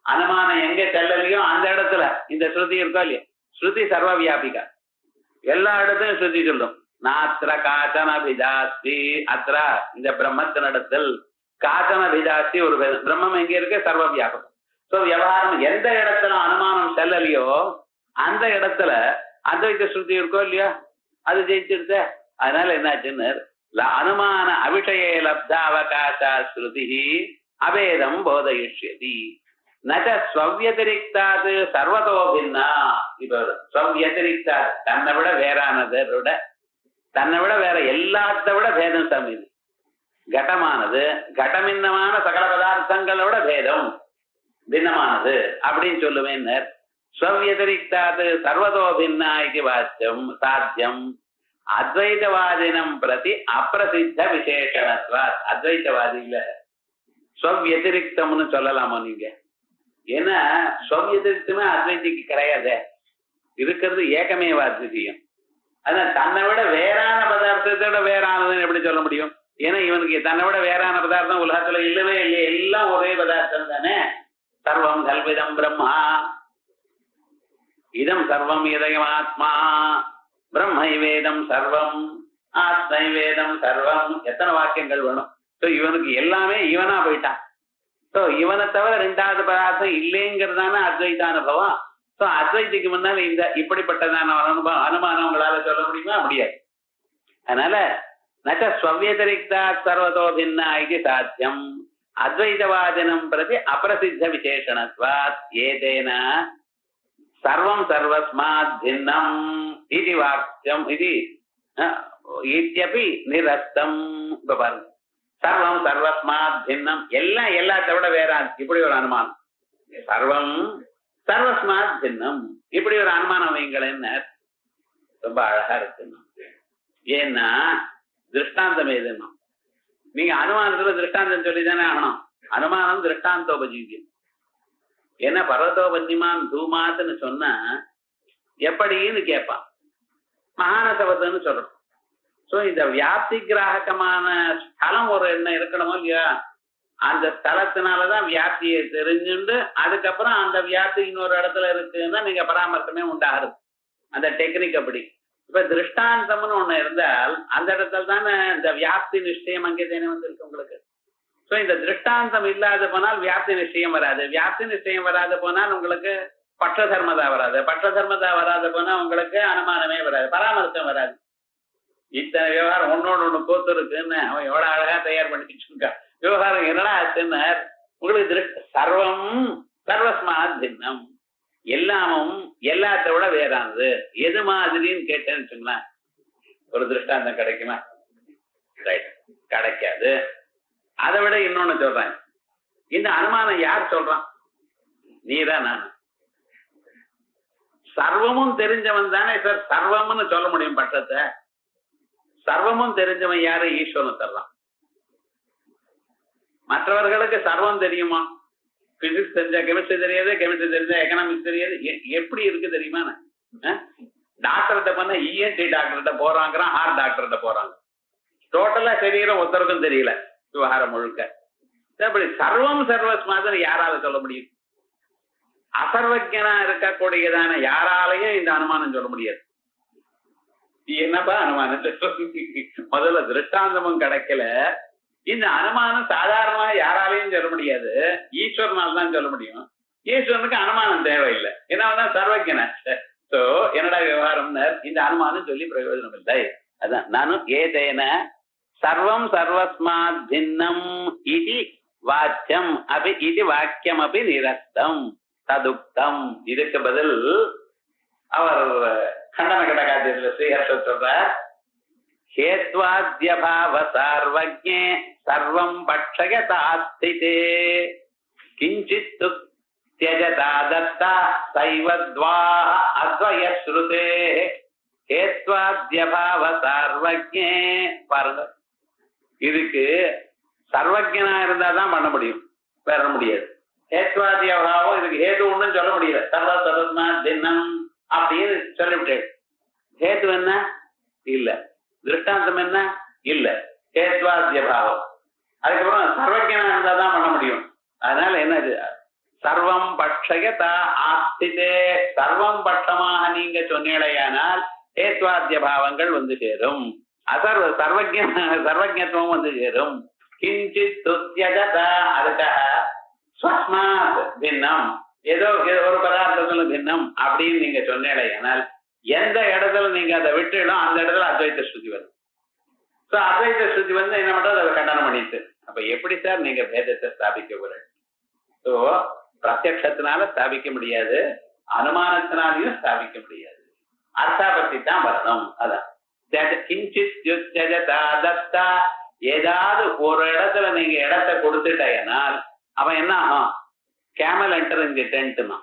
அனுமானம் எங்க செல்லலையோ அந்த இடத்துல இந்த ஸ்ருதி இருக்கோ இல்லையா? ஸ்ருதி சர்வ வியாபிகா, எல்லா இடத்துலையும் ஸ்ருதி சொல்லும். நாத்திர காச்சன பிதாஸ்தி. அத்திர இந்த பிரம்மத்தினிடத்தில் காச்சன பிதாஸ்தி ஒரு பேதம். பிரம்மம் எங்க இருக்கு? சர்வ வியாபகம். ஸோ விவகாரம் எந்த இடத்துல அனுமானம் செல்லலையோ அந்த இடத்துல அத்வைத ஸ்ருதி இருக்கோ இல்லையா? அது ஜெயிச்சிருச்ச. அதனால என்னாச்சுன்னு அனுமான அவிஷய லப்த அவகாசா ஸ்ருதி அபேதம் போதயிஷ்யதி. நச்ச ஸ்வவ்யதிரிக்தாது சர்வதோ பின்னா. இப்ப ஸ்வவ்யதிரிக்தா தன்னை விட வேறானதோட தன்னை விட வேற எல்லாத்த விட பேதம் சமீது. கடமானது கடமின்னமான சகல பதார்த்தங்களோட பேதம் பின்னமானது அப்படின்னு சொல்லுவேன். ஸ்வவ்யதிரிக்தாது சர்வதோ பின்னா இது வாச்சியம் சாத்தியம் அத்வைதவாதினம் பிரதி அப்பிரசித்த விசேஷணத்வா. அத்வைதவாதியில ஸ்வவ்யதிரிக்தம்னு சொல்லலாமா நீங்க? ஏன்னா ஸ்வவ்யதிரிக்தமே அத்வைதிக்கு கிடையாது. இருக்கிறது ஏகமேவ அத்விதீயம். ஆனா தன்னை விட வேறான பதார்த்தத்தோட வேறானதுன்னு எப்படி சொல்ல முடியும்? ஏன்னா இவனுக்கு தன்னை விட வேறான பதார்த்தம் உலகத்துல இல்லவே இல்லையே. எல்லாம் ஒரே பதார்த்தம் தானே. சர்வம் கல்விதம் பிரம்மா இதம் சர்வம் இதயம் ஆத்மா பிரம்மை வேதம் சர்வம் ஆத்மை வேதம் சர்வம். எத்தனை வாக்கியங்கள் வேணும்? ஸோ இவனுக்கு எல்லாமே இவனா போயிட்டான். ஸோ இவனை தவிர ரெண்டாவது பதார்த்தம் இல்லைங்கிறதான அத்வைத அனுபவம். ஸோ அத்வைத்துக்கு முன்னால இந்த இப்படிப்பட்டதான அனுபவம் அனுமானம் உங்களால சொல்ல முடியுமா? முடியாது. அதனால நச்ச ஸ்வவ்யதிரிக்தா சர்வதோ பின்னா இது சாத்தியம் அத்வைதவாதினம் பிரதி அப்பிரசித்த விசேஷணத்வாத் ஏதேன சர்வம் சர்வஸ்மாத் பின்னம் இது வாக்கியம் இது இத்யபி நிரஸ்தம். இப்ப பாருங்க, சர்வம் சர்வஸ்மாத் பின்னம் எல்லாம் எல்லாத்த விட வேற இப்படி ஒரு அனுமானம். சர்வம் சர்வஸ்மாத் பின்னம் இப்படி ஒரு அனுமானம் வைங்களேன்னு ரொம்ப அழகா இருக்குன்னு. ஏன்னா திருஷ்டாந்தம் எதுன்னா நீங்க அனுமானத்துல திருஷ்டாந்தம் சொல்லிதானே ஆகணும். அனுமானம் திருஷ்டாந்தோபஜீவியம். ஏன்னா பர்வதோபன்னிமான் தூமாத்துன்னு சொன்னா எப்படின்னு கேட்பான். மகானசபத்துன்னு சொல்லணும். ஸோ இந்த வியாப்தி கிராகமான ஸ்தலம் ஒரு என்ன இருக்கணுமோ இல்லையா? அந்த ஸ்தலத்தினாலதான் வியாப்தியை தெரிஞ்சுண்டு அதுக்கப்புறம் அந்த வியாப்தி இன்னொரு இடத்துல இருக்குன்னா நீங்க பராமர்சமே உண்டாகுது. அந்த டெக்னிக் அப்படி. இப்ப திருஷ்டாந்தம்னு ஒண்ணு இருந்தால் அந்த இடத்துல தானே இந்த வியாப்தி நிச்சயம் அங்கே தானே வந்திருக்கு உங்களுக்கு. சோ இந்த திருஷ்டாந்தம் இல்லாத போனால் வியாப்தி நிச்சயம் வராது. வியாப்தி நிச்சயம் வராது போனால் உங்களுக்கு பட்ச தர்மதா வராது. பட்ச தர்மதா வராது போனா உங்களுக்கு அனுமானமே வராது, பராமர்சம் வராது. இத்தனை விவகாரம் ஒன்னோடு ஒண்ணு கோத்து இருக்குன்னு அவன் எவ்வளவு அழகா தயார் பண்ணிட்டு இருக்கான். விவகாரம் என்னடா ஆச்சுன்னு உங்களுக்கு சர்வம் சர்வஸ்மாத் பின்னம், எல்லாமும் எல்லாத்த விட வேறானது. எது மாதிரின்னு கேட்டேன்னு வச்சுங்களேன், ஒரு திருஷ்டாந்தம் கிடைக்குமா? ரைட், கிடைக்காது. அதை விட இன்னொன்னு சொல்றேன். இந்த அனுமானம் யார் சொல்றான்? நீதான் நான். சர்வமும் தெரிஞ்சவன் தானே சார் சர்வம்னு சொல்ல முடியும் பட்சத்தை. சர்வமும் தெரிஞ்சவன் யாரு? ஈஸ்வரன் தரலாம். மற்றவர்களுக்கு சர்வம் தெரியுமா? பிசிக்ஸ் தெரிஞ்சா கெமிஸ்ட்ரி தெரியாது, கெமிஸ்ட்ரி தெரிஞ்சா எக்கனாமிக்ஸ் தெரியாது. எப்படி இருக்கு தெரியுமா? டாக்டர்கிட்ட பண்ண இஎன்டி டாக்டர்கிட்ட போறாங்கிறான், ஹார்ட் டாக்டர்கிட்ட போறாங்க. டோட்டலா சரீரம் ஒருத்தருக்கும் தெரியல விவகாரம் முழுக்க. அப்படி சர்வம் சர்வஸ்மாதன்னு யாரால சொல்ல முடியும்? அசர்வஜனா இருக்கக்கூடியதான யாராலையும் இந்த அனுமானம் சொல்ல முடியாது. என்னப்பா அனுமானம்? முதல்ல திருஷ்டாந்தமும் கிடைக்கல. இந்த அனுமானம் சாதாரணமா யாராலையும் சொல்ல முடியாது, ஈஸ்வரனால் தான் சொல்ல முடியும். ஈஸ்வரனுக்கு அனுமானம் தேவையில்லை, ஏன்னா சர்வஜன. சோ என்னடா விவகாரம்னு இந்த அனுமானம் சொல்லி பிரயோஜனம் இல்லை. அதான் நானும் ஏதேன சர்வம் சர்வஸ்மாத் பின்னம் இது வாக்கியம் அபி இது வாக்கியம் அபி நிரஸ்தம் ததுக்தம். இதுக்கு பதில் அவர் கண்டன கடகாதில ஸ்ரீஹர்ஷ சொல்றார், ஹேத்வாத்யபாவ சார்வஜ்ஞே சர்வம் பட்சயதாஸ்திதே கிஞ்சித் த்யஜதா தத்தா சைவத்வா அத்வய ஸ்ருதே. ஹேத்வாத்யபாவ சார்வஜ்ஞே பாருங்க, இதுக்கு சர்வஜனா இருந்தாதான் பண்ண முடியும், வேற முடியாது. ஹேத்வாத்யபாவம் இதுக்கு ஹேது ஒண்ணும் சொல்ல முடியல. சர்வ சர்வஸ்மா தின்னம் அப்படின்னு சொல்லிவிட்டு ஹேது என்ன இல்ல, திருஷ்டாந்தம் என்ன இல்ல, ஹேத்வாத்யபாவம். அதுக்கப்புறம் சர்வஜனா இருந்தாதான் பண்ண முடியும். அதனால என்னது? சர்வம் பட்சயதா ஆஸ்திதே, சர்வம் பட்சமாக நீங்க சொன்னீடையானால் ஹேத்வாத்ய பாவங்கள் வந்து சேரும், அசர்வ சர்வஜத்துவம் வந்து சேரும். கிஞ்சித் துத்யஜதா, அதுக்காக ஸ்வஸ்மாத் பின்னம், ஏதோ ஒரு பதார்த்தத்துல பின்னம் அப்படின்னு நீங்க சொன்னீடையானால் எந்த இடத்துல நீங்க அதை விட்டுடும் அந்த இடத்துல அத்வைத ஸ்ருதி வரும். சோ அத்வைத ஸ்ருதி வந்து என்ன பண்றது? அதை கண்டனம் பண்ணிட்டு அப்ப எப்படி சார் நீங்க பேதத்தை ஸ்தாபிக்க போற? சோ பிரத்யக்ஷத்தினால ஸ்தாபிக்க முடியாது, அனுமானத்தினாலையும் ஸ்தாபிக்க முடியாது. அர்த்தாபத்தி தான் வரணும். அதான் ஏதாவது ஒரு இடத்துல நீங்க இடத்தை கொடுத்துட்டேனால் அவன் என்ன ஆகும்? கேமல் என்டர் இங்க டென்ட்னா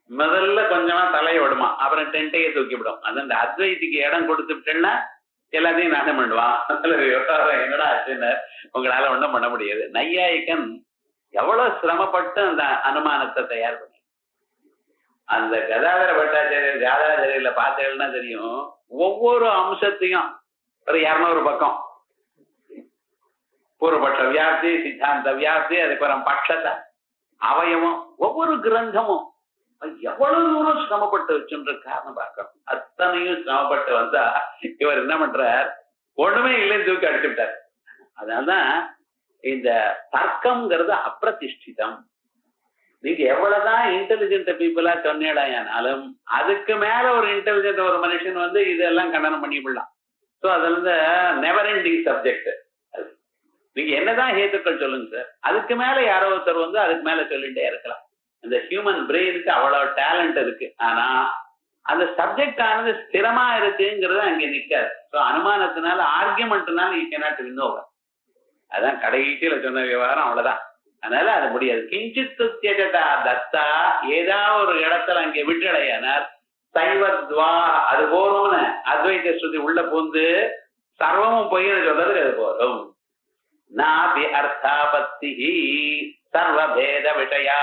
முதல்ல கொஞ்சமா தலையை விடுமா, அப்புறம் டென்ட்டையே தூக்கிவிடும். அது அந்த அத்வைதிக்கு இடம் கொடுத்துட்டேன்னா எல்லாத்தையும் நாசம் பண்ணுவான். என்னடா ஆச்சுன்னு உங்களால ஒண்ணும் பண்ண முடியாது. நையாயிக்கன் எவ்வளவு சிரமப்பட்டு அந்த அனுமானத்தை தயார் பண்ணி, அந்த கதாதர பட்டாச்சாரியர் காதாச்சாரியர்ல பார்த்தேன்னா தெரியும், ஒவ்வொரு அம்சத்தையும் ஒரு 200 பக்கம், பூர்வபட்ச வியாப்தி, சித்தாந்த வியாப்தி, அதுக்கப்புறம் பட்சத்தை அவயவம், ஒவ்வொரு கிரந்தமும் எவ்வளவு தூரம் சிரமப்பட்டு வச்சுருக்காருன்னு பார்க்கணும். அத்தனையும் சிரமப்பட்டு வந்தா இவர் என்ன பண்றார்? ஒண்ணுமே இல்லைன்னு தூக்கி அடிச்சு விட்டார். அதனால்தான் இந்த தர்க்கம்ங்கிறது அப்பிரதிஷ்டிதம். நீங்க எவ்வளவுதான் இன்டெலிஜென்ட் பீப்புளா சொன்னேடாயானாலும் அதுக்கு மேல ஒரு இன்டெலிஜென்ட் ஒரு மனுஷன் வந்து இதெல்லாம் கண்டனம் பண்ணிவிடலாம். சோ அதுல இருந்து நெவர் எண்டிங் சப்ஜெக்ட். நீங்க என்னதான் ஹேத்துக்கள் சொல்லுங்க சார், அதுக்கு மேல யாரோ ஒருத்தர் வந்து அதுக்கு மேல சொல்லிட்டே இருக்கலாம். இந்த ஹியூமன் பிரெயினுக்கு அவ்வளவு டேலண்ட் இருக்கு. ஆனா அந்த சப்ஜெக்ட் ஆனது ஸ்திரமா இருக்குங்கிறது அங்க நிக்காது. சோ அனுமானத்தினால ஆர்கியூமெண்ட்னால யூ கேனாட் வின் ஓவர். அதான் கடைசியில சொன்ன விவகாரம், அவ்வளவுதான். அதனால அது முடியாது. கிஞ்சித் தியஜதா தத்தா, ஏதாவது ஒரு இடத்துல அங்கே விட்டுடையானார் சைவத்வா, அது போறோம்னு அத்வைத ஸ்ருதி உள்ள பூந்து சர்வமும் பொய்ன்னு சொல்றதுக்கு அது போறோம். நாபி அர்த்தாபத்தி சர்வபேத விஷயா,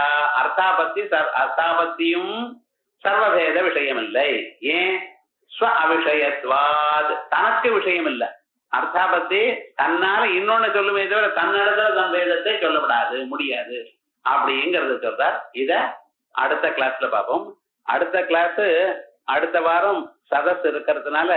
அர்த்தாபத்தியும் சர்வபேத விஷயம் இல்லை. ஏன்? ஸ்வ அவிஷயத்வாத், தனக்கு விஷயம் இல்லை. அர்த்தாபத்தி தன்னால இன்னொன்னு சொல்லுமே தவிர தன்னிடத்துல தன் வேதத்தை சொல்லப்படாது, முடியாது அப்படிங்கிறது சொல்றார். இத அடுத்த கிளாஸ்ல பார்ப்போம். அடுத்த கிளாஸ் அடுத்த வாரம் சதஸ் இருக்கிறதுனால